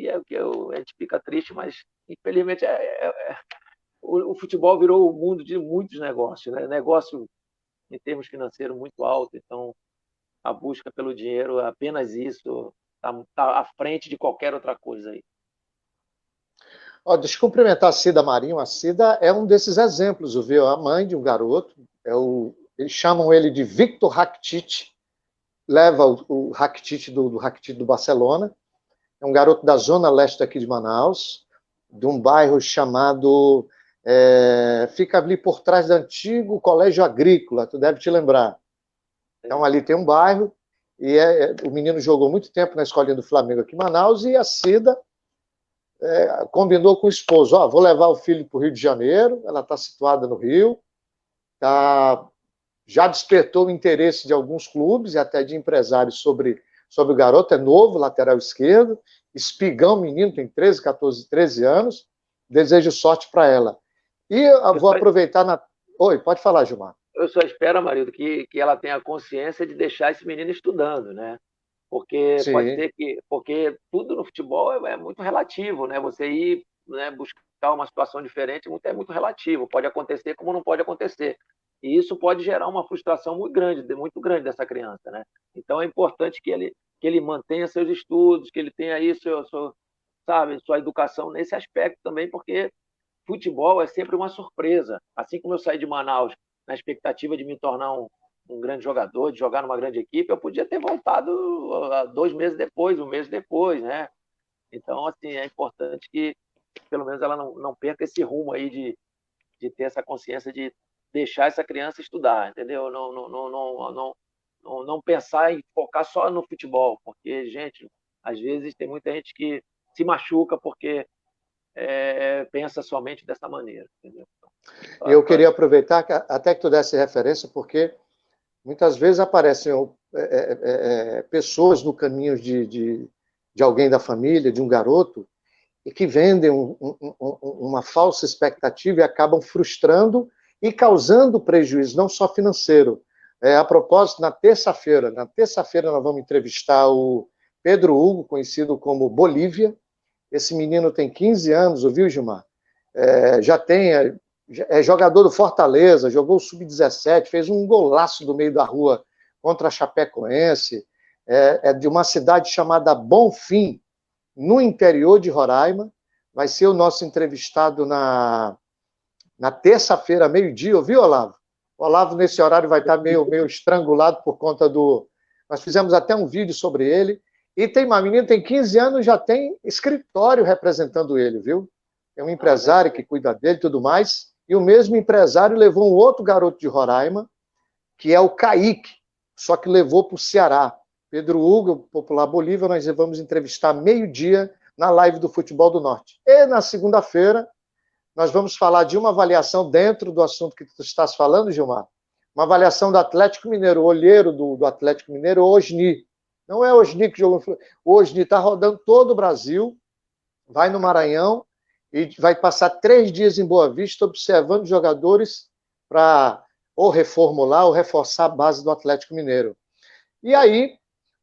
é o que a gente fica triste, mas infelizmente o futebol virou o mundo de muitos negócios, né? Negócio em termos financeiros muito alto, então a busca pelo dinheiro, apenas isso, está à frente de qualquer outra coisa aí. Ó, deixa eu cumprimentar a Cida Marinho. A Cida é um desses exemplos, viu? A mãe de um garoto, eles chamam ele de Victor Rakitic, leva o Rakitic do Rakitic do Barcelona. É um garoto da zona leste aqui de Manaus, de um bairro chamado... fica ali por trás do antigo Colégio Agrícola, tu deve te lembrar. Então ali tem um bairro, e o menino jogou muito tempo na escolinha do Flamengo aqui em Manaus, e a Cida combinou com o esposo, vou levar o filho para o Rio de Janeiro, ela está situada no Rio, já despertou o interesse de alguns clubes e até de empresários sobre o garoto, é novo, lateral esquerdo, espigão, menino, tem 13, 14, 13 anos, desejo sorte para ela. E eu vou aproveitar Oi, pode falar, Gilmar. Eu só espero, Amarildo, que ela tenha consciência de deixar esse menino estudando, né? Porque pode Sim. ser porque tudo no futebol é muito relativo, né? Você ir, né, buscar uma situação diferente é muito relativo. Pode acontecer como não pode acontecer. E isso pode gerar uma frustração muito grande dessa criança, né? Então é importante que ele mantenha seus estudos, que ele tenha aí sabe, sua educação nesse aspecto também, porque futebol é sempre uma surpresa. Assim como eu saí de Manaus na expectativa de me tornar um grande jogador, de jogar numa grande equipe, eu podia ter voltado 2 meses depois, um mês depois, né? Então, assim, é importante que pelo menos ela não perca esse rumo aí de ter essa consciência de deixar essa criança estudar, entendeu? Não pensar em focar só no futebol, porque, gente, às vezes tem muita gente que se machuca porque pensa somente dessa maneira, entendeu? Eu queria aproveitar até que tu desse referência, porque muitas vezes aparecem pessoas no caminho de alguém da família, de um garoto, e que vendem uma falsa expectativa e acabam frustrando e causando prejuízo, não só financeiro. A propósito, na terça-feira nós vamos entrevistar o Pedro Hugo, conhecido como Bolívia. Esse menino tem 15 anos, ouviu, Gilmar? É jogador do Fortaleza, jogou o Sub-17, fez um golaço do meio da rua contra a Chapecoense, é de uma cidade chamada Bonfim, no interior de Roraima, vai ser o nosso entrevistado na terça-feira, meio-dia, ouviu, Olavo? O Olavo, nesse horário, vai estar meio estrangulado por conta do... Nós fizemos até um vídeo sobre ele, e tem uma menina, tem 15 anos, já tem escritório representando ele, viu? Tem um empresário que cuida dele e tudo mais, e o mesmo empresário levou um outro garoto de Roraima, que é o Kaique, só que levou para o Ceará. Pedro Hugo, Popular Bolívia, nós vamos entrevistar meio-dia na live do Futebol do Norte. E na segunda-feira, nós vamos falar de uma avaliação dentro do assunto que tu estás falando, Gilmar. Uma avaliação do Atlético Mineiro, o olheiro do Atlético Mineiro, o Osni. Não é o Osni que jogou. O Osni está rodando todo o Brasil, vai no Maranhão e vai passar 3 dias em Boa Vista observando jogadores para ou reformular ou reforçar a base do Atlético Mineiro. E aí,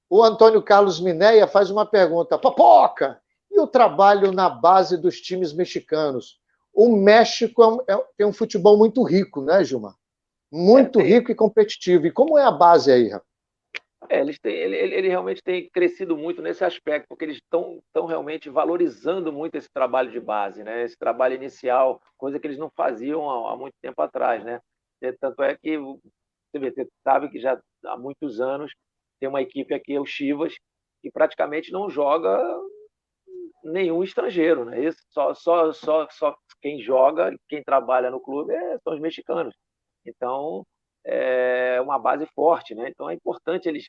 o Antônio Carlos Mineia faz uma pergunta: Popoca, e o trabalho na base dos times mexicanos? O México tem um futebol muito rico, né, Gilmar? Muito rico e competitivo. E como é a base aí, rapaz? Ele realmente tem crescido muito nesse aspecto, porque eles estão realmente valorizando muito esse trabalho de base, né? Esse trabalho inicial, coisa que eles não faziam há muito tempo atrás, né? Tanto é que você sabe que já há muitos anos tem uma equipe aqui, o Chivas, que praticamente não joga nenhum estrangeiro, né? Isso, só quem joga, quem trabalha no clube são os mexicanos. Então, é uma base forte, né? Então, é importante eles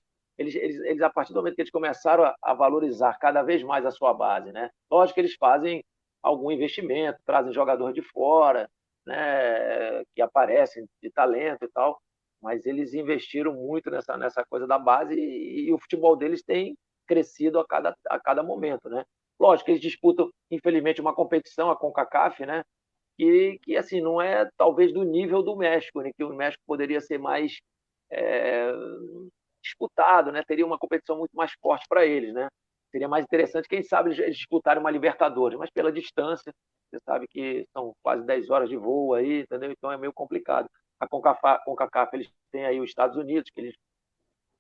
a partir do momento que eles começaram a valorizar cada vez mais a sua base, né? Lógico que eles fazem algum investimento, trazem jogador de fora, né? Que aparecem de talento e tal, mas eles investiram muito nessa coisa da base e o futebol deles crescido a cada momento, né? Lógico que eles disputam, infelizmente, uma competição, a CONCACAF, né? Que assim, não é talvez do nível do México, né? Que o México poderia ser mais é, disputado, né? Teria uma competição muito mais forte para eles, né? Seria mais interessante, quem sabe, eles disputarem uma Libertadores, mas pela distância, você sabe que são quase 10 horas de voo aí, entendeu? Então é meio complicado. A CONCACAF, eles têm aí os Estados Unidos, que eles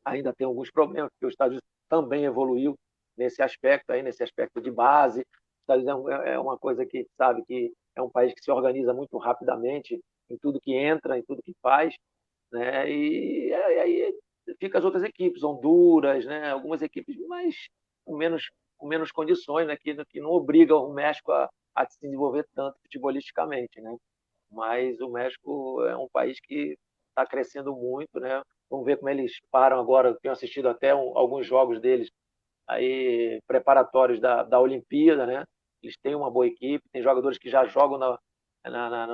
ainda têm alguns problemas, porque os Estados Unidos também evoluiu nesse aspecto aí, nesse aspecto de base. Os Estados Unidos é uma coisa que sabe que é um país que se organiza muito rapidamente em tudo que entra, em tudo que faz, né? E aí fica as outras equipes, Honduras, né? Algumas equipes mais com menos condições, né? Que não obrigam o México a se desenvolver tanto futebolisticamente, né? Mas o México é um país que está crescendo muito, né? Vamos ver como eles param agora. Eu tenho assistido até alguns jogos deles aí preparatórios da Olimpíada, né? Eles têm uma boa equipe, tem jogadores que já jogam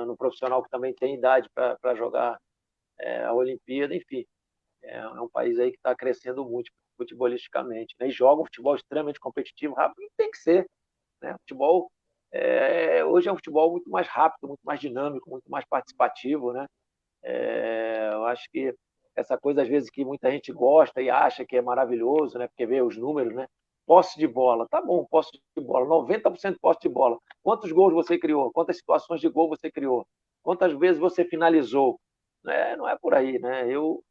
no profissional que também tem idade para jogar a Olimpíada, enfim. É um país aí que está crescendo muito futebolisticamente, né? E joga um futebol extremamente competitivo, rápido, e tem que ser, né? Futebol hoje é um futebol muito mais rápido, muito mais dinâmico, muito mais participativo, né? Eu acho que essa coisa, às vezes, que muita gente gosta e acha que é maravilhoso, né? Porque vê os números, né? Posse de bola, tá bom, posse de bola, 90% posse de bola. Quantos gols você criou? Quantas situações de gol você criou? Quantas vezes você finalizou? Não é por aí, né? Eu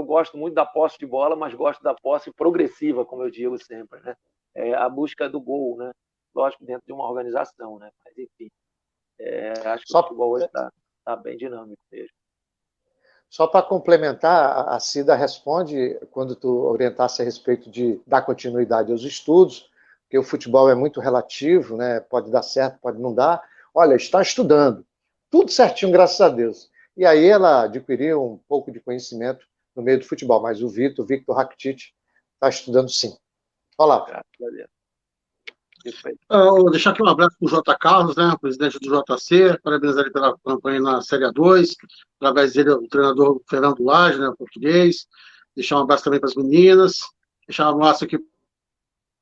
gosto muito da posse de bola, mas gosto da posse progressiva, como eu digo sempre, né? A busca do gol, né? Lógico, dentro de uma organização, né? Mas, enfim, acho que o Só, futebol hoje está bem dinâmico mesmo. só para complementar, a Cida responde quando tu orientasse a respeito de dar continuidade aos estudos, porque o futebol é muito relativo, né? Pode dar certo, pode não dar. Olha, está estudando, tudo certinho, graças a Deus. E aí ela adquiriu um pouco de conhecimento no meio do futebol, mas o Victor Rakitic, está estudando sim. Olá. Graças a Deus. Perfeito. Vou deixar aqui um abraço para o J. Carlos, né, presidente do JC, parabenizar ele pela campanha na Série A2, através dele o treinador Fernando Lage, né, português, deixar um abraço também para as meninas, deixar um abraço aqui para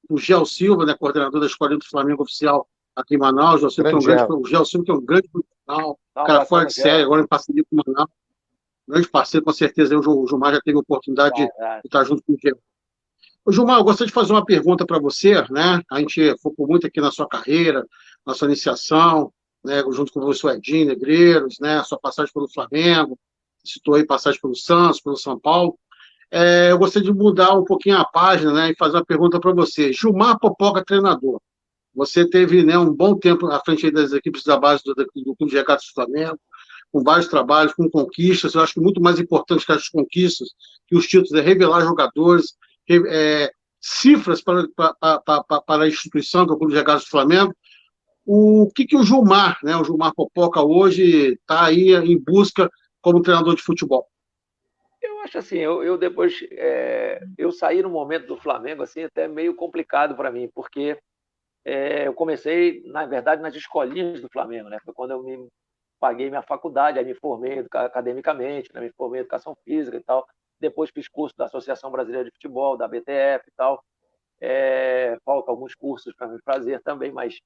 o Gel Silva, né, coordenador da Escolinha do Flamengo Oficial aqui em Manaus, o Gel Silva, que é um grande profissional, cara fora de série, agora em parceria com o Manaus, grande parceiro, com certeza o Gilmar já teve a oportunidade de estar junto com o Gel. Ô, Gilmar, eu gostaria de fazer uma pergunta para você, né? A gente focou muito aqui na sua carreira, na sua iniciação, né? Junto com o professor Edinho Negreiros, né? A sua passagem pelo Flamengo, citou aí passagem pelo Santos, pelo São Paulo. Eu gostaria de mudar um pouquinho a página, né? E fazer uma pergunta para você. Gilmar Popoca, treinador. Você teve, né, um bom tempo à frente das equipes da base do Clube de Regatas do Flamengo, com vários trabalhos, com conquistas. Eu acho que muito mais importante que as conquistas, que os títulos, é revelar jogadores, cifras para a instituição, que é o Clube de Regatas do Flamengo. O que o Gilmar, né, o Gilmar Popoca, hoje está aí em busca como treinador de futebol? Eu acho assim, eu depois eu saí no momento do Flamengo assim até meio complicado para mim, porque eu comecei, na verdade, nas escolinhas do Flamengo, né? Foi quando eu me paguei minha faculdade, aí me formei academicamente, né? Me formei em educação física e tal. Depois fiz curso da Associação Brasileira de Futebol, da BTF e tal. Faltam alguns cursos para me fazer também, mas,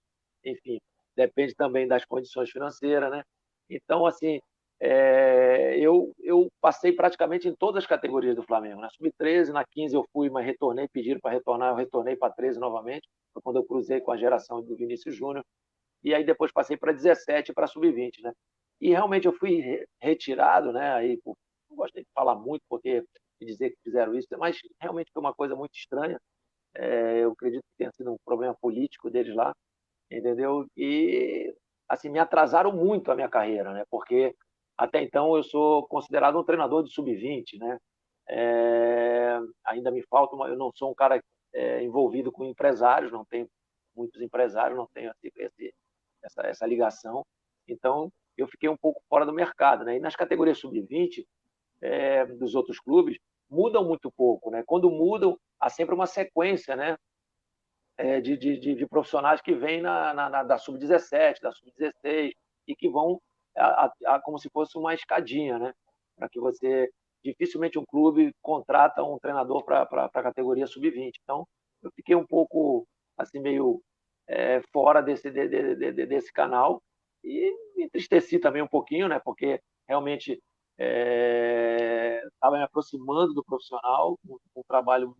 enfim, depende também das condições financeiras, né? Então, assim, eu passei praticamente em todas as categorias do Flamengo. Na Sub-13, na 15 eu fui, mas retornei, pediram para retornar, eu retornei para 13 novamente, foi quando eu cruzei com a geração do Vinícius Júnior, e aí depois passei para 17 para Sub-20, né? E realmente eu fui retirado, né? Aí, não gosto de falar muito, porque de dizer que fizeram isso, mas realmente foi uma coisa muito estranha. Eu acredito que tenha sido um problema político deles lá, entendeu? E assim me atrasaram muito a minha carreira, né? Porque até então eu sou considerado um treinador de sub-20, né? Ainda me falta, eu não sou um cara envolvido com empresários, não tenho muitos empresários, não tenho essa ligação. Então eu fiquei um pouco fora do mercado, né? E nas categorias sub-20 dos outros clubes mudam muito pouco, né? Quando mudam, há sempre uma sequência, né? De profissionais que vêm da sub-17, da sub-16 e que vão como se fosse uma escadinha, né? Para que você dificilmente um clube contrata um treinador para a categoria sub-20. Então eu fiquei um pouco assim meio fora desse canal e me entristeci também um pouquinho, né? Porque realmente estava me aproximando do profissional, um trabalho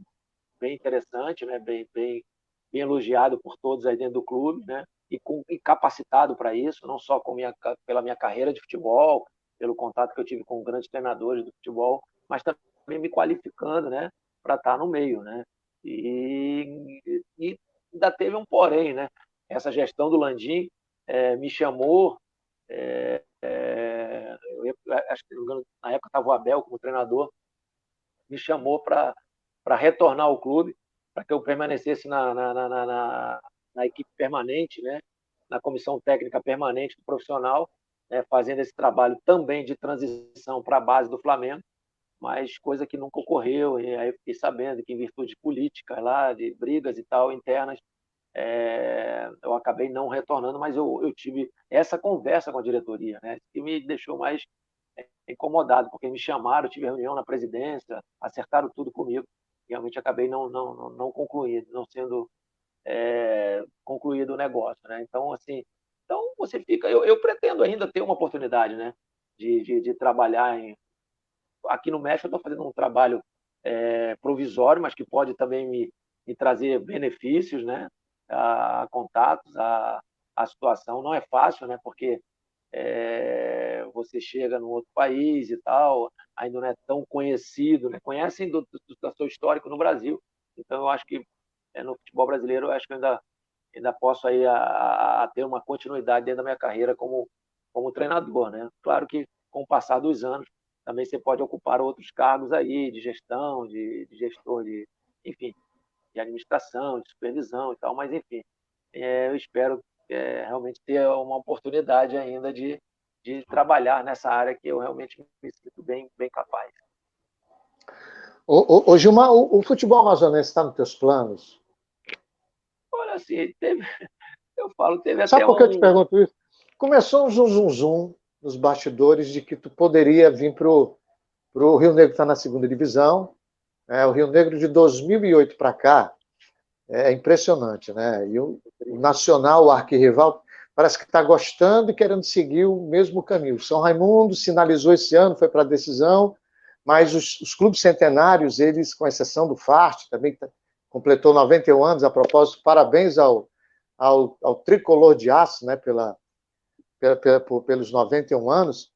bem interessante, né? Bem elogiado por todos aí dentro do clube, né? E capacitado para isso, não só pela minha carreira de futebol, pelo contato que eu tive com grandes treinadores do futebol, mas também me qualificando, né? Para estar no meio, né? E ainda teve um porém, né? Essa gestão do Landim me chamou, acho que na época estava o Abel como treinador, me chamou para retornar ao clube, para que eu permanecesse na equipe permanente, né? Na comissão técnica permanente do profissional, né? Fazendo esse trabalho também de transição para a base do Flamengo, mas coisa que nunca ocorreu. E aí eu fiquei sabendo que, em virtude de políticas lá, de brigas e tal internas, eu acabei não retornando, mas eu tive essa conversa com a diretoria, né? Que me deixou mais incomodado, porque me chamaram, tive reunião na presidência, acertaram tudo comigo. Realmente acabei não concluindo, não sendo concluído o negócio, né? Então, assim, então você fica. Eu pretendo ainda ter uma oportunidade, né? De trabalhar aqui no México. Eu estou fazendo um trabalho provisório, mas que pode também me trazer benefícios, né? A contatos, a situação não é fácil, né? Porque você chega num outro país e tal, ainda não é tão conhecido, né? Conhecem do seu histórico no Brasil. Então, eu acho que no futebol brasileiro, eu acho que eu ainda posso aí a ter uma continuidade dentro da minha carreira como treinador, né? Claro que com o passar dos anos também você pode ocupar outros cargos aí de gestão, de gestor, enfim, de administração, de supervisão e tal, mas enfim, eu espero realmente ter uma oportunidade ainda de trabalhar nessa área que eu realmente me sinto bem capaz. Ô, Gilmar, o futebol amazonense está nos teus planos? Olha, assim, eu falo, teve Sabe até por que eu te um. pergunto isso? Começou um zum nos bastidores de que tu poderia vir para o Rio Negro, que está na segunda divisão. O Rio Negro de 2008 para cá é impressionante, né? E o Nacional, o arquirrival, parece que está gostando e querendo seguir o mesmo caminho. O São Raimundo sinalizou esse ano, foi para a decisão, mas os clubes centenários, eles, com exceção do FART, também completou 91 anos, a propósito, parabéns ao tricolor de aço, né, pelos 91 anos,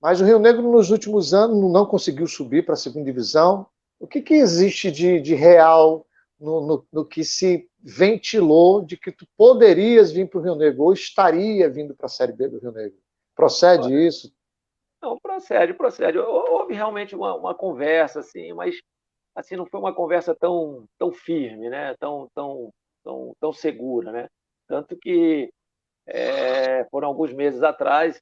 mas o Rio Negro, nos últimos anos, não conseguiu subir para a segunda divisão. O que existe de real no que se ventilou de que tu poderias vir para o Rio Negro, ou estaria vindo para a Série B do Rio Negro? Procede isso? Não, procede. Houve realmente uma conversa, assim, mas assim, não foi uma conversa tão firme, né? Tão segura, né? Tanto que foram alguns meses atrás,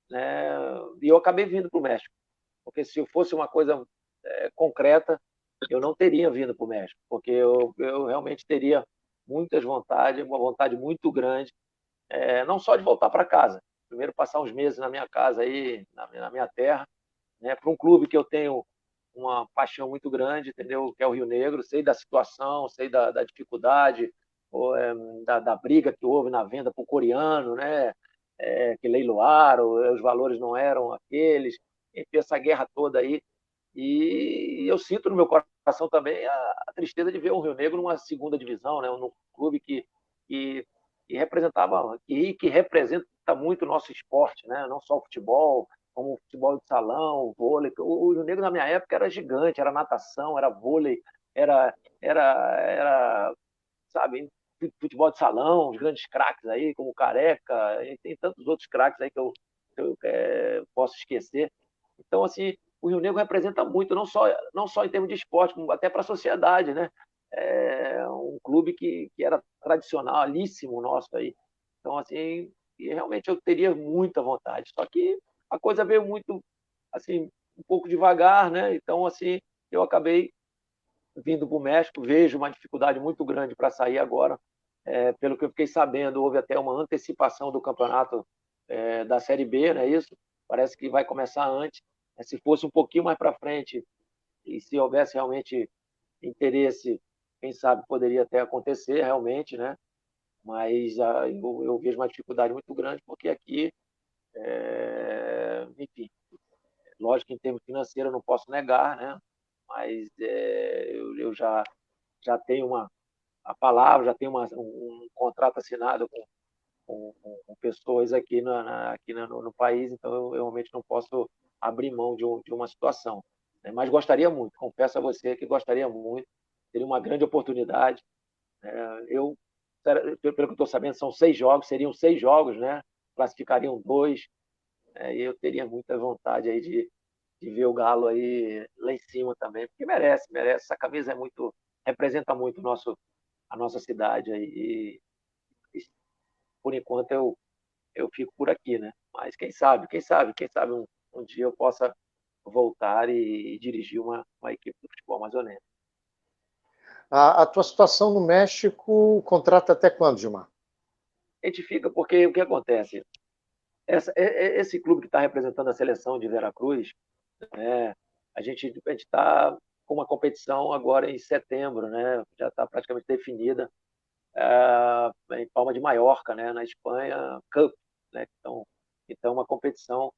né? E eu acabei vindo para o México, porque se fosse uma coisa concreta, eu não teria vindo para o México, porque eu realmente teria muitas vontades, uma vontade muito grande, não só de voltar para casa, primeiro passar uns meses na minha casa aí, na minha terra, né? Para um clube que eu tenho uma paixão muito grande, entendeu? Que é o Rio Negro. Sei da situação, sei da dificuldade, da briga que houve na venda para o coreano, né? Que leiloaram, os valores não eram aqueles, enfim, essa guerra toda aí. E eu sinto no meu coração também a tristeza de ver o Rio Negro numa segunda divisão, né? Num clube que, que representava, que representa muito o nosso esporte, né? Não só o futebol, como o futebol de salão, o vôlei. O Rio Negro, na minha época, era gigante, era natação, era vôlei, era sabe, futebol de salão, os grandes craques aí, como o Careca, e tem tantos outros craques aí que eu posso esquecer. Então, assim, o Rio Negro representa muito, não só em termos de esporte, como até para a sociedade, né? Um clube que era tradicionalíssimo nosso aí. Então, assim, e realmente eu teria muita vontade. Só que a coisa veio muito, assim, um pouco devagar, né? Então, assim, eu acabei vindo para o México, vejo uma dificuldade muito grande para sair agora. Pelo que eu fiquei sabendo, houve até uma antecipação do campeonato da Série B, não é isso? Parece que vai começar antes. Se fosse um pouquinho mais para frente e se houvesse realmente interesse quem sabe poderia até acontecer realmente, né? Mas eu vejo uma dificuldade muito grande, porque aqui, enfim, lógico que em termos financeiros eu não posso negar, né? Mas eu já tenho a palavra, já tenho um contrato assinado com pessoas aqui, no país, então eu realmente não posso abrir mão de uma situação, né? Mas gostaria muito, confesso a você que gostaria muito, seria uma grande oportunidade. Eu, pelo que eu estou sabendo, são 6 jogos, seriam 6 jogos, né? Classificariam 2, e eu teria muita vontade aí de ver o Galo aí lá em cima também, porque merece, merece. Essa camisa representa muito a nossa cidade aí. E, por enquanto eu fico por aqui, né? Mas quem sabe um dia eu possa voltar e dirigir uma equipe do futebol amazonense. A tua situação no México, contrata até quando, Gilmar? A gente fica porque o que acontece? Esse clube que está representando a seleção de Veracruz, né? A gente está com uma competição agora em setembro, né? Já está praticamente definida, em Palma de Maiorca, né? Na Espanha, Cup, né? Então uma competição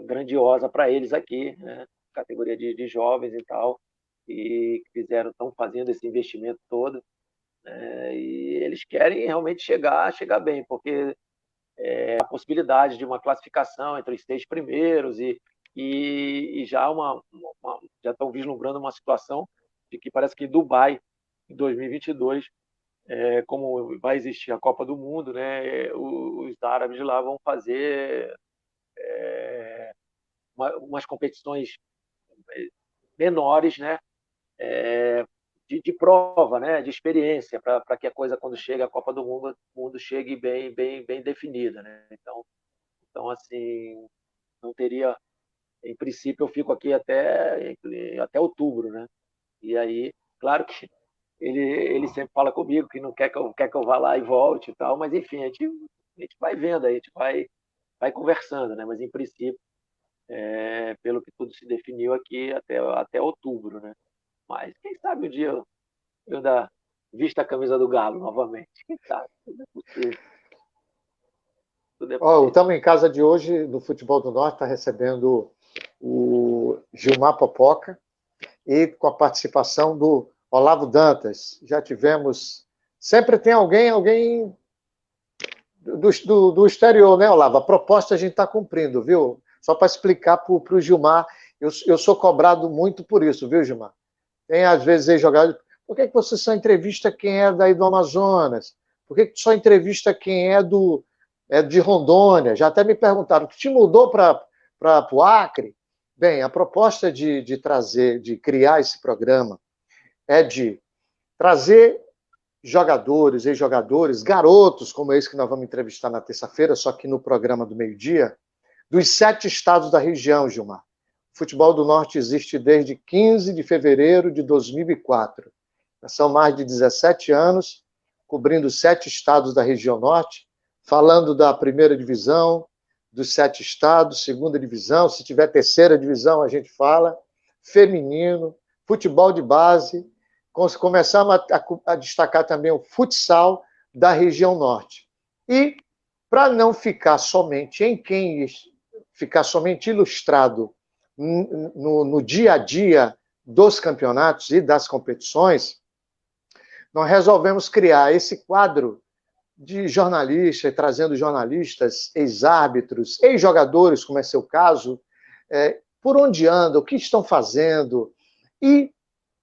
grandiosa para eles aqui, né? Categoria de jovens e tal, e estão fazendo esse investimento todo, né? E eles querem realmente chegar bem, porque a possibilidade de uma classificação entre os 6 primeiros e já estão vislumbrando uma situação de que parece que Dubai, em 2022, como vai existir a Copa do Mundo, né, os árabes lá vão fazer umas competições menores, né, de prova, né, de experiência, para que a coisa, quando chega a Copa do Mundo chegue bem definida, né? Então, assim, não teria, em princípio, eu fico aqui até outubro, né? E aí, claro que ele sempre fala comigo que não quer que eu vá lá e volte e tal, mas enfim, a gente vai vendo, a gente vai conversando, né? Mas em princípio, pelo que tudo se definiu aqui, até outubro, né? Mas quem sabe um dia eu ainda vista a camisa do Galo novamente. Quem sabe? Tudo é possível. Tudo é Oh, possível. estamos em casa de hoje, no Futebol do Norte, está recebendo o Gilmar Popoca e com a participação do Olavo Dantas. Já tivemos. Sempre tem alguém do exterior, né, Olavo? A proposta a gente está cumprindo, viu? Só para explicar para o Gilmar, eu sou cobrado muito por isso, viu, Gilmar? Tem, às vezes, aí jogado. Por que você só entrevista quem é daí do Amazonas? Por que você só entrevista quem de Rondônia? Já até me perguntaram, tu te mudou para o Acre? Bem, a proposta de trazer, de criar esse programa é de trazer jogadores, ex-jogadores, garotos, como esse que nós vamos entrevistar na terça-feira, só que no programa do meio-dia, dos 7 estados da região, Gilmar. O Futebol do Norte existe desde 15 de fevereiro de 2004. São mais de 17 anos, cobrindo 7 estados da região norte, falando da primeira divisão, dos 7 estados, segunda divisão, se tiver terceira divisão a gente fala, feminino, futebol de base, começamos a destacar também o futsal da região norte. E, para não ficar somente ficar somente ilustrado no dia a dia dos campeonatos e das competições, nós resolvemos criar esse quadro de jornalistas, trazendo jornalistas, ex-árbitros, ex-jogadores, como é seu caso, por onde andam, o que estão fazendo, e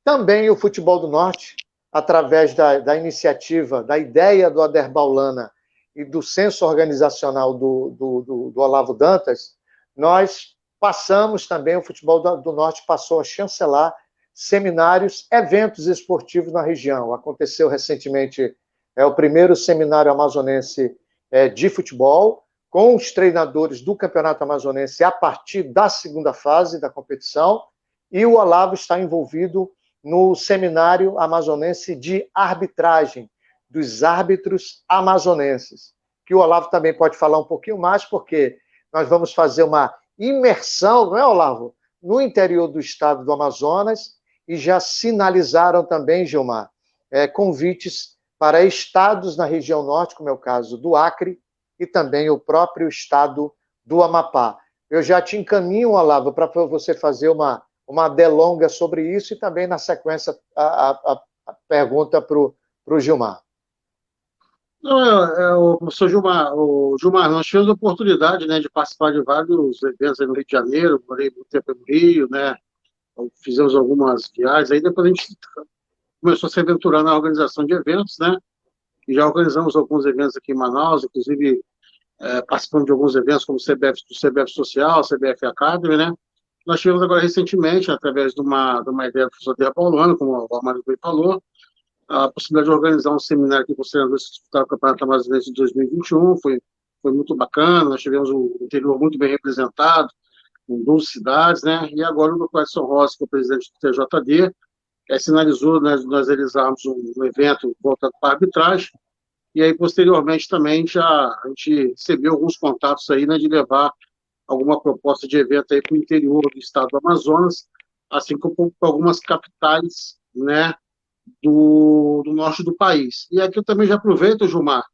também o Futebol do Norte, através da iniciativa, da ideia do Aderbal Lana e do senso organizacional do Olavo Dantas, nós passamos também, o Futebol do Norte passou a chancelar seminários, eventos esportivos na região. Aconteceu recentemente o primeiro seminário amazonense de futebol, com os treinadores do Campeonato Amazonense a partir da segunda fase da competição, e o Olavo está envolvido no seminário amazonense de arbitragem, dos árbitros amazonenses, que o Olavo também pode falar um pouquinho mais, porque nós vamos fazer uma imersão, não é, Olavo? No interior do estado do Amazonas, e já sinalizaram também, Gilmar, convites para estados na região norte, como é o caso do Acre, e também o próprio estado do Amapá. Eu já te encaminho, Olavo, para você fazer uma delonga sobre isso e também, na sequência, a pergunta para o Gilmar. Não, o Gilmar, nós tivemos a oportunidade, né, de participar de vários eventos aí no Rio de Janeiro, morei muito tempo no Rio, né, fizemos algumas viagens, aí depois a gente começou a se aventurar na organização de eventos, né, e já organizamos alguns eventos aqui em Manaus, inclusive participando de alguns eventos como o CBF Social, o CBF Academy, né. Nós tivemos agora recentemente, através de uma ideia do professor Derra Paulano, como o Mário falou, a possibilidade de organizar um seminário aqui com os treinadores que disputaram o Campeonato Amazonense de 2021, foi muito bacana, nós tivemos o interior muito bem representado, em 12 cidades, né, e agora o Dr. Edson Rossi, que é o presidente do TJD, sinalizou, né, nós realizarmos um evento voltado para a arbitragem, e aí, posteriormente, também a gente recebeu alguns contatos aí, né, de levar alguma proposta de evento aí para o interior do estado do Amazonas, assim como para algumas capitais, né, do norte do país. E aqui eu também já aproveito, Gilmar,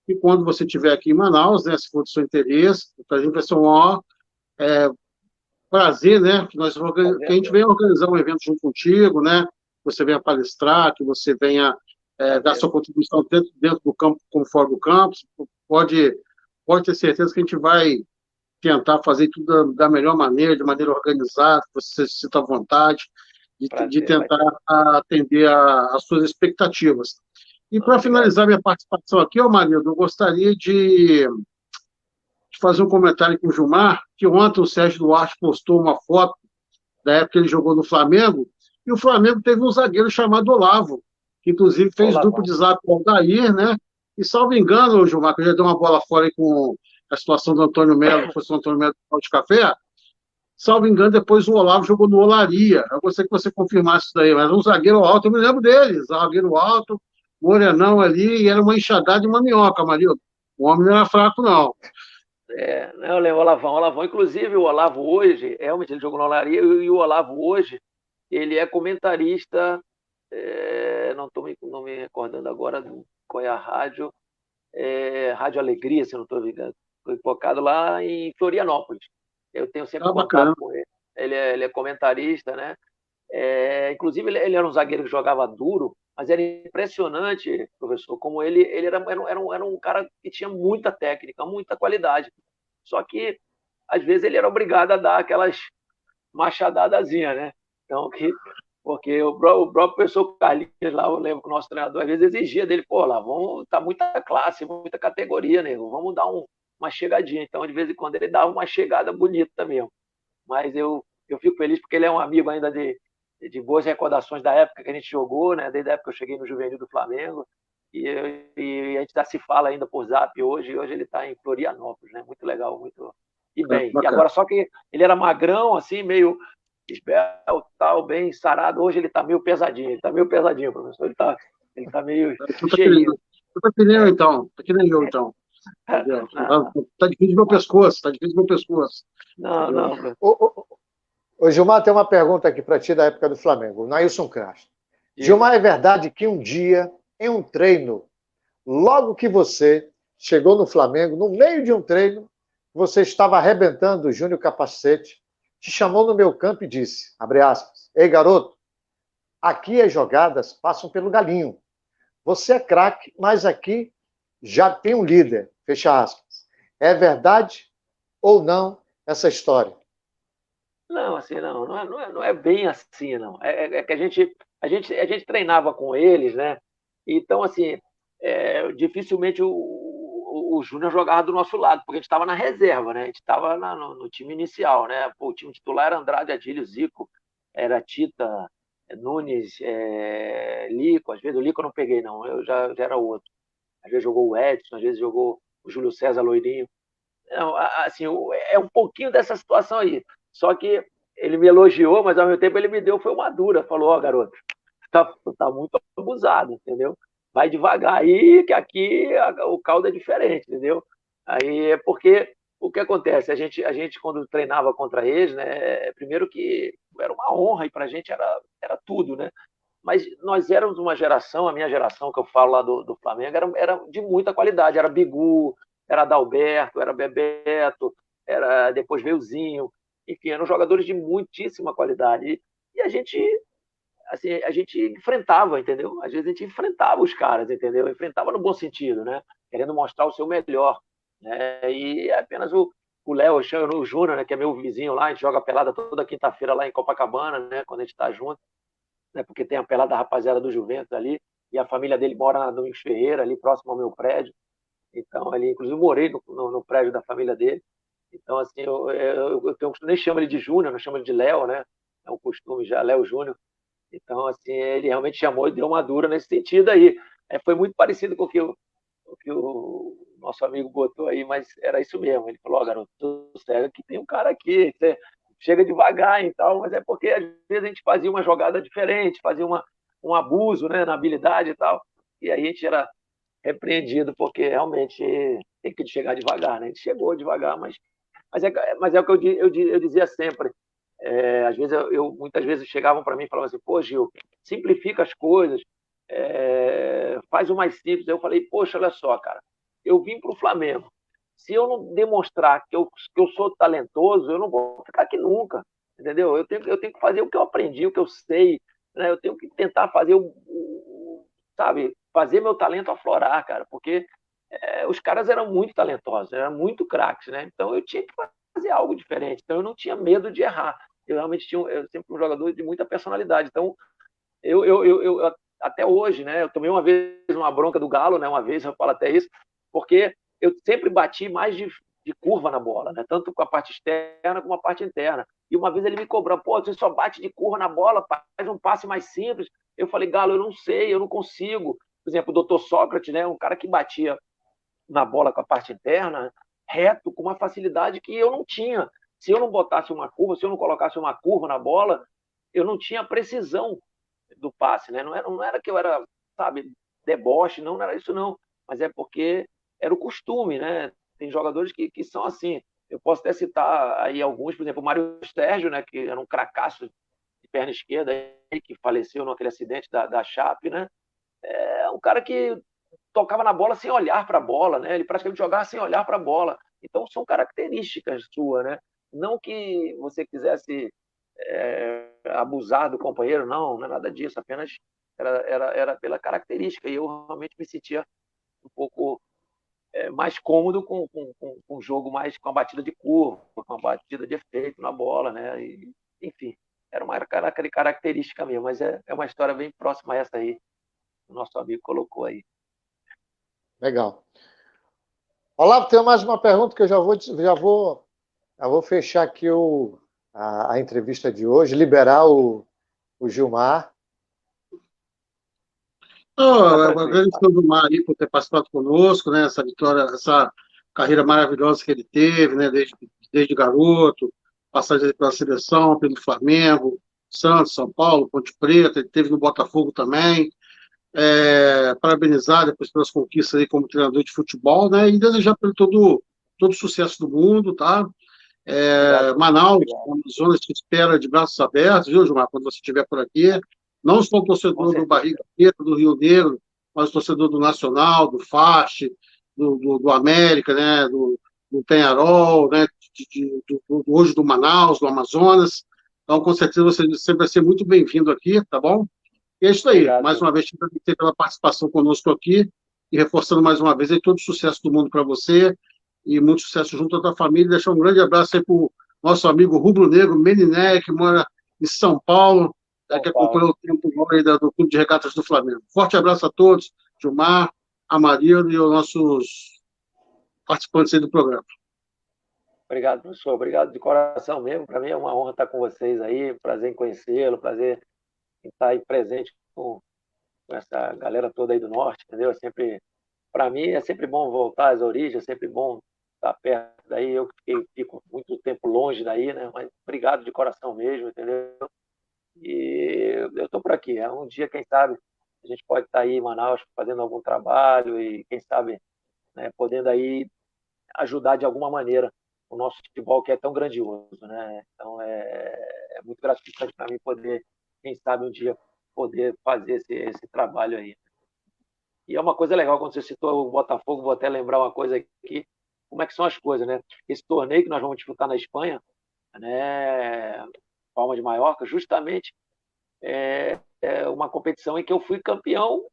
que quando você estiver aqui em Manaus, né, se for do seu interesse, para a gente vai ser um maior prazer, né, que a gente venha organizar um evento junto contigo, né, que você venha palestrar, que você venha dar sua contribuição dentro do campo como fora do campo. Pode ter certeza que a gente vai tentar fazer tudo da melhor maneira, de maneira organizada, que você se sinta à vontade, de tentar atender às suas expectativas. E para finalizar minha participação aqui, Marildo, eu gostaria de fazer um comentário com o Gilmar, que ontem o Sérgio Duarte postou uma foto da época que ele jogou no Flamengo, e o Flamengo teve um zagueiro chamado Olavo, que inclusive fez duplo de zaga com o Aldair, né? E salvo engano, Gilmar, que eu já dei uma bola fora aí com a situação do Antônio Melo, que fosse o Antônio Melo do de Café, salvo engano, depois o Olavo jogou no Olaria. Eu gostaria que você confirmasse isso daí, mas um zagueiro alto, eu me lembro dele, zagueiro alto, morenão ali, e era uma enxadada de uma minhoca, Marildo. O homem não era fraco, não. Não, eu lembro, o Olavão, inclusive o Olavo hoje, realmente ele jogou no Olaria, e o Olavo hoje, ele é comentarista, não estou me recordando agora qual é a rádio, Rádio Alegria, se não estou ligado, foi focado lá em Florianópolis. Eu tenho sempre contato com ele. Ele é comentarista, né? Inclusive, ele era um zagueiro que jogava duro, mas era impressionante, professor, como ele era um cara que tinha muita técnica, muita qualidade. Só que, às vezes, ele era obrigado a dar aquelas machadadazinhas, né? Então, porque o próprio professor Carlinhos lá, eu lembro que o nosso treinador, às vezes, exigia dele, pô, lá, tá muita classe, muita categoria, né? Vamos dar uma chegadinha. Então, de vez em quando, ele dava uma chegada bonita mesmo. Mas eu fico feliz porque ele é um amigo ainda de boas recordações da época que a gente jogou, né? Desde a época que eu cheguei no Juvenil do Flamengo. E a gente já se fala ainda por Zap hoje, e hoje ele está em Florianópolis, né? Muito legal, muito. E bem. E agora, só que ele era magrão, assim, meio esbelto, tal, bem sarado. Hoje ele está meio pesadinho, professor. Ele tá meio cheinho. Tá que nem eu, então. Tá que nem eu, então. Tá difícil meu pescoço, Não. Ô, Gilmar, tem uma pergunta aqui para ti da época do Flamengo. Nailson Castro. Gilmar, é verdade que um dia, em um treino, logo que você chegou no Flamengo, no meio de um treino, você estava arrebentando o Júnior Capacete, te chamou no meio campo e disse, abre aspas, ei, garoto, aqui as jogadas passam pelo galinho. Você é craque, mas aqui já tem um líder, fecha aspas. É verdade ou não essa história? Não, assim, não é bem assim, não. É que a gente treinava com eles, né? Então, assim, dificilmente o Júnior jogava do nosso lado, porque a gente estava na reserva, né? A gente estava no time inicial, né? Pô, o time titular era Andrade, Adílio, Zico, era Tita, Nunes, Lico. Às vezes o Lico eu não peguei, não. Eu já era outro. Às vezes jogou o Edson, às vezes jogou o Júlio César Loirinho. Não, assim, é um pouquinho dessa situação aí. Só que ele me elogiou, mas ao mesmo tempo ele me deu foi uma dura. Falou, ó, garoto, tá muito abusado, entendeu? Vai devagar aí, que aqui o caldo é diferente, entendeu? Aí é porque o que acontece? A gente quando treinava contra eles, né? Primeiro que era uma honra e para a gente era tudo, né? Mas nós éramos uma geração, a minha geração que eu falo lá do Flamengo, era de muita qualidade. Era Bigu, era Adalberto, era Bebeto, depois veio o Zinho. Enfim, eram jogadores de muitíssima qualidade. E a gente, assim, a gente enfrentava, entendeu? Às vezes a gente enfrentava os caras, entendeu? Enfrentava no bom sentido, né? Querendo mostrar o seu melhor. Né? E é apenas o Léo, o Júnior, né, que é meu vizinho lá, a gente joga pelada toda quinta-feira lá em Copacabana, né, quando a gente está junto, né, porque tem a pelada da rapaziada do Juventus ali, e a família dele mora na Domingos Ferreira, ali próximo ao meu prédio. Então, ali, inclusive, morei no prédio da família dele. Então, assim, eu tenho, nem chamo ele de Júnior, não chamo ele de Léo, né? É um costume já, Léo Júnior. Então, assim, ele realmente chamou e deu uma dura nesse sentido aí. Foi muito parecido com o que o nosso amigo botou aí, mas era isso mesmo. Ele falou: garoto, sério que tem um cara aqui, você chega devagar e tal, mas é porque às vezes a gente fazia uma jogada diferente, fazia um abuso, né, na habilidade e tal, e aí a gente era repreendido, porque realmente tem que chegar devagar, né? A gente chegou devagar, mas é o que eu dizia sempre. Às vezes muitas vezes chegavam para mim e falavam assim: pô, Gil, simplifica as coisas, faz o mais simples. Eu falei: poxa, olha só, cara, eu vim para o Flamengo. Se eu não demonstrar que eu sou talentoso, eu não vou ficar aqui nunca, entendeu? Eu tenho que fazer o que eu aprendi, o que eu sei, né? Eu tenho que tentar fazer sabe, fazer meu talento aflorar, cara, porque os caras eram muito talentosos, eram muito craques, né? Então eu tinha que fazer algo diferente. Então eu não tinha medo de errar. Eu realmente eu sempre fui um jogador de muita personalidade. Então eu até hoje, né? Eu tomei uma vez uma bronca do Galo, né? Uma vez eu falo até isso, porque eu sempre bati mais de curva na bola, né? Tanto com a parte externa como a parte interna. E uma vez ele me cobrou: pô, você só bate de curva na bola, faz um passe mais simples. Eu falei: Galo, eu não sei, eu não consigo. Por exemplo, o doutor Sócrates, né? Um cara que batia na bola com a parte interna, reto, com uma facilidade que eu não tinha. Se eu não botasse uma curva, se eu não colocasse uma curva na bola, eu não tinha precisão do passe, né? Não era que eu era, sabe, deboche, não era isso não, mas é porque era o costume, né? Tem jogadores que são assim. Eu posso até citar aí alguns, por exemplo, o Mário Sérgio, né, que era um cracaço de perna esquerda, que faleceu naquele acidente da Chape, né? É um cara que tocava na bola sem olhar para a bola, né? Ele praticamente jogava sem olhar para a bola. Então são características suas, né? Não que você quisesse abusar do companheiro, não é nada disso, apenas era pela característica. E eu realmente me sentia um pouco mais cômodo com o jogo, mais com a batida de curva, com a batida de efeito na bola, né? E, enfim, era uma característica mesmo, mas é uma história bem próxima a essa aí, que o nosso amigo colocou aí. Legal. Olavo, tenho mais uma pergunta que eu já vou fechar aqui a entrevista de hoje, liberar o Gilmar. Agradeço do Mar aí por ter participado conosco, né? Essa vitória, essa carreira maravilhosa que ele teve, né? Desde garoto, passagem pela seleção, pelo Flamengo, Santos, São Paulo, Ponte Preta, ele teve no Botafogo também. Parabenizar depois pelas conquistas aí como treinador de futebol, né? E desejar para ele todo o sucesso do mundo, tá? Manaus, Amazonas te espera de braços abertos, viu, Gilmar, quando você estiver por aqui. Não só o torcedor do Barriga Preta, do Rio Negro, mas o torcedor do Nacional, do Faixa, do América, né, do Penharol, né, hoje do Manaus, do Amazonas. Então, com certeza, você sempre vai ser muito bem-vindo aqui, tá bom? E é isso aí. Obrigado, mais uma vez, te agradecer pela participação conosco aqui e reforçando mais uma vez aí todo o sucesso do mundo para você e muito sucesso junto à tua família. Deixar um grande abraço aí para o nosso amigo rubro-negro Meniné, que mora em São Paulo, que acompanhou o tempo aí do Clube de Regatas do Flamengo. Forte abraço a todos, Gilmar, Amarildo e os nossos participantes aí do programa. Obrigado, professor. Obrigado de coração mesmo. Para mim é uma honra estar com vocês aí, prazer em conhecê-lo, prazer em estar aí presente com essa galera toda aí do Norte, entendeu? Para mim é sempre bom voltar às origens, é sempre bom estar perto daí. Eu fico muito tempo longe daí, né? Mas obrigado de coração mesmo, entendeu? E eu estou por aqui. Um dia, quem sabe, a gente pode estar aí em Manaus fazendo algum trabalho e, quem sabe, né, podendo aí ajudar de alguma maneira o nosso futebol, que é tão grandioso, né? Então, é é muito gratificante para mim poder, quem sabe um dia, poder fazer esse trabalho aí. E é uma coisa legal, quando você citou o Botafogo, vou até lembrar uma coisa aqui, como é que são as coisas, né? Esse torneio que nós vamos disputar na Espanha, né, Palma de Mallorca, justamente é uma competição em que eu fui campeão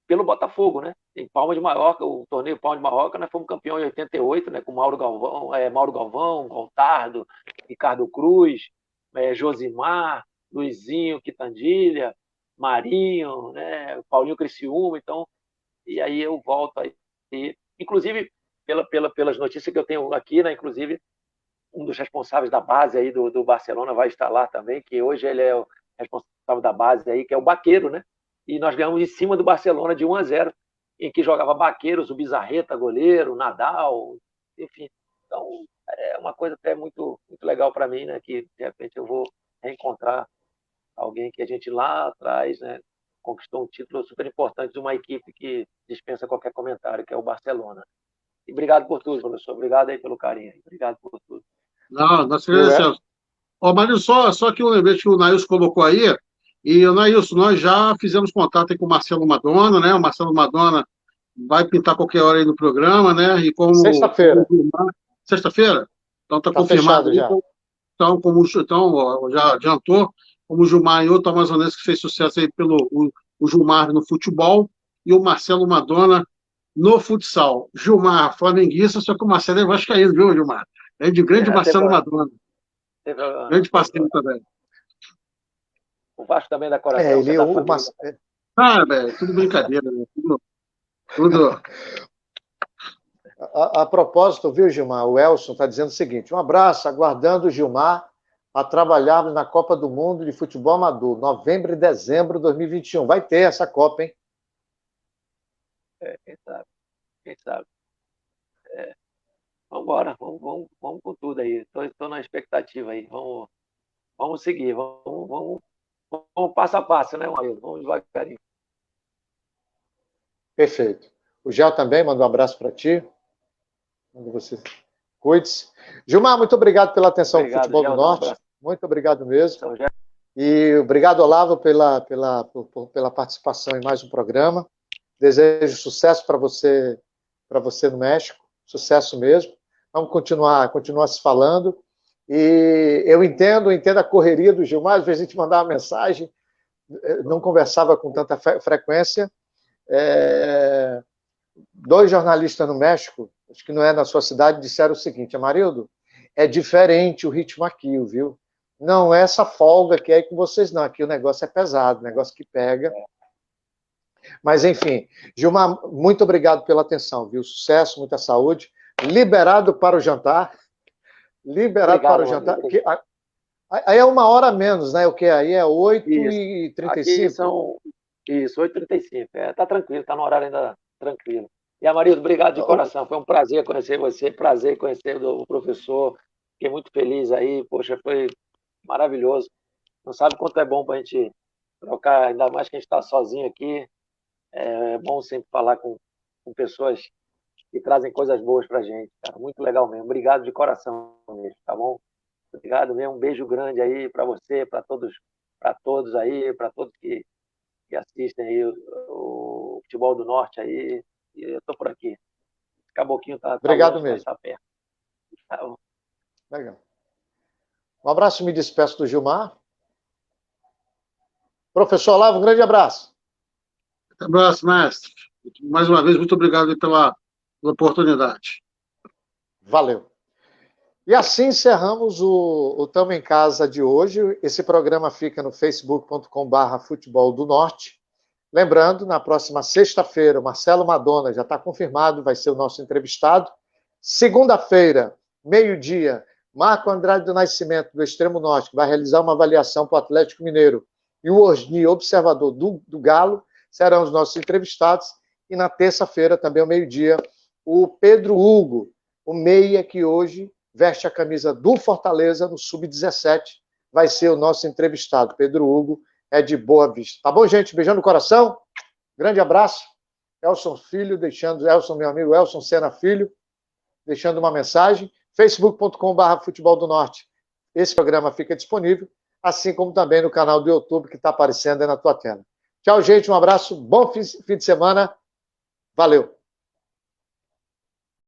pelo Botafogo, né? Em Palma de Mallorca, o torneio Palma de Mallorca, nós fomos campeão em 88, né? Com Mauro Galvão, Goltardo, Ricardo Cruz, Josimar, Luizinho Quitandilha, Marinho, né? Paulinho Criciúma, então, e aí eu volto aí, inclusive pelas notícias que eu tenho aqui, né? Inclusive um dos responsáveis da base aí do Barcelona vai estar lá também, que hoje ele é o responsável da base aí, que é o Baqueiro, né? E nós ganhamos em cima do Barcelona de 1-0, em que jogava Baqueiros, o Bizarreta, goleiro, o Nadal, enfim. Então, é uma coisa até muito, muito legal para mim, né? Que, de repente, eu vou reencontrar alguém que a gente lá atrás, né, conquistou um título super importante de uma equipe que dispensa qualquer comentário, que é o Barcelona. E obrigado por tudo, professor. Obrigado aí pelo carinho. Obrigado por tudo. Não, nós agradecemos. Ó, Marinho, só que um lembrete que o Nailson colocou aí, e o Nailson, nós já fizemos contato aí com o Marcelo Madonna, né? O Marcelo Madonna vai pintar qualquer hora aí no programa, né? E como Sexta-feira. Sexta-feira? Então está Tá confirmado fechado já. Então, ó, já adiantou, como o Gilmar e outro amazonense que fez sucesso aí pelo o Gilmar no futebol e o Marcelo Madonna no futsal. Gilmar, flamenguista, só que o Marcelo é vascaíno, viu, Gilmar? É de grande Marcelo Madonna. Grande parceiro também. O Vasco também da coração. Ele, velho, tudo brincadeira, né? Tudo. A propósito, viu, Gilmar? O Elson está dizendo o seguinte: um abraço, aguardando o Gilmar a trabalhar na Copa do Mundo de Futebol Amador, novembro e dezembro de 2021. Vai ter essa Copa, hein? Quem sabe? Quem sabe? Vamos embora, vamos com tudo aí. Estou na expectativa aí. Vamos seguir, vamos passo a passo, né, Mario? Vamos devagarinho. Perfeito. O Gel também manda um abraço para ti. Onde você cuide-se. Gilmar, muito obrigado pela atenção do Futebol do Norte. Muito obrigado mesmo. E obrigado, Olavo, pela participação em mais um programa. Desejo sucesso para você no México. Sucesso mesmo. Vamos continuar se falando. E eu entendo a correria do Gilmar. Às vezes a gente mandava uma mensagem, não conversava com tanta frequência. Dois jornalistas no México, acho que não é na sua cidade, disseram o seguinte: Amarildo, é diferente o ritmo aqui, viu? Não é essa folga que é aí com vocês, não. Aqui o negócio é pesado, o negócio que pega. Mas, enfim, Gilmar, muito obrigado pela atenção, viu? Sucesso, muita saúde. Liberado para o jantar. Liberado para o jantar. Aí é 1h a menos, né? O que? Aí é 8h35. Aqui são... Isso, 8h35. Tá tranquilo, tá no horário ainda tranquilo. E, Amarildo, obrigado de coração. Foi um prazer conhecer você, prazer conhecer o professor. Fiquei muito feliz aí. Poxa, foi maravilhoso. Não sabe quanto é bom para a gente trocar, ainda mais que a gente está sozinho aqui. É bom sempre falar com pessoas que trazem coisas boas para a gente, cara. Muito legal mesmo. Obrigado de coração mesmo, tá bom? Obrigado mesmo. Um beijo grande aí para você, para todos aí, para todos que assistem aí o Futebol do Norte aí. E eu tô por aqui. Caboquinho tá obrigado longe, mesmo. tá perto. Tá bom. Legal. Um abraço, me despeço do Gilmar. Professor Olavo, um grande abraço. Um abraço, mestre. Mais uma vez, muito obrigado pela oportunidade. Valeu. E assim encerramos o Tamo em Casa de hoje. Esse programa fica no facebook.com/Futebol do Norte. Lembrando, na próxima sexta-feira, o Marcelo Madonna já está confirmado, vai ser o nosso entrevistado. Segunda-feira, meio-dia, Marco Andrade do Nascimento, do Extremo Norte, que vai realizar uma avaliação para o Atlético Mineiro, e o Osni, observador do Galo, serão os nossos entrevistados. E na terça-feira, também ao meio-dia, o Pedro Hugo, o meia que hoje veste a camisa do Fortaleza no Sub-17, vai ser o nosso entrevistado. Pedro Hugo é de Boa Vista. Tá bom, gente? Beijando o coração. Grande abraço. Elson Filho, meu amigo Elson Sena Filho, deixando uma mensagem. facebook.com/Futebol do Norte. Esse programa fica disponível. assim como também no canal do YouTube que está aparecendo aí na tua tela. Tchau, gente, um abraço, bom fim de semana, valeu!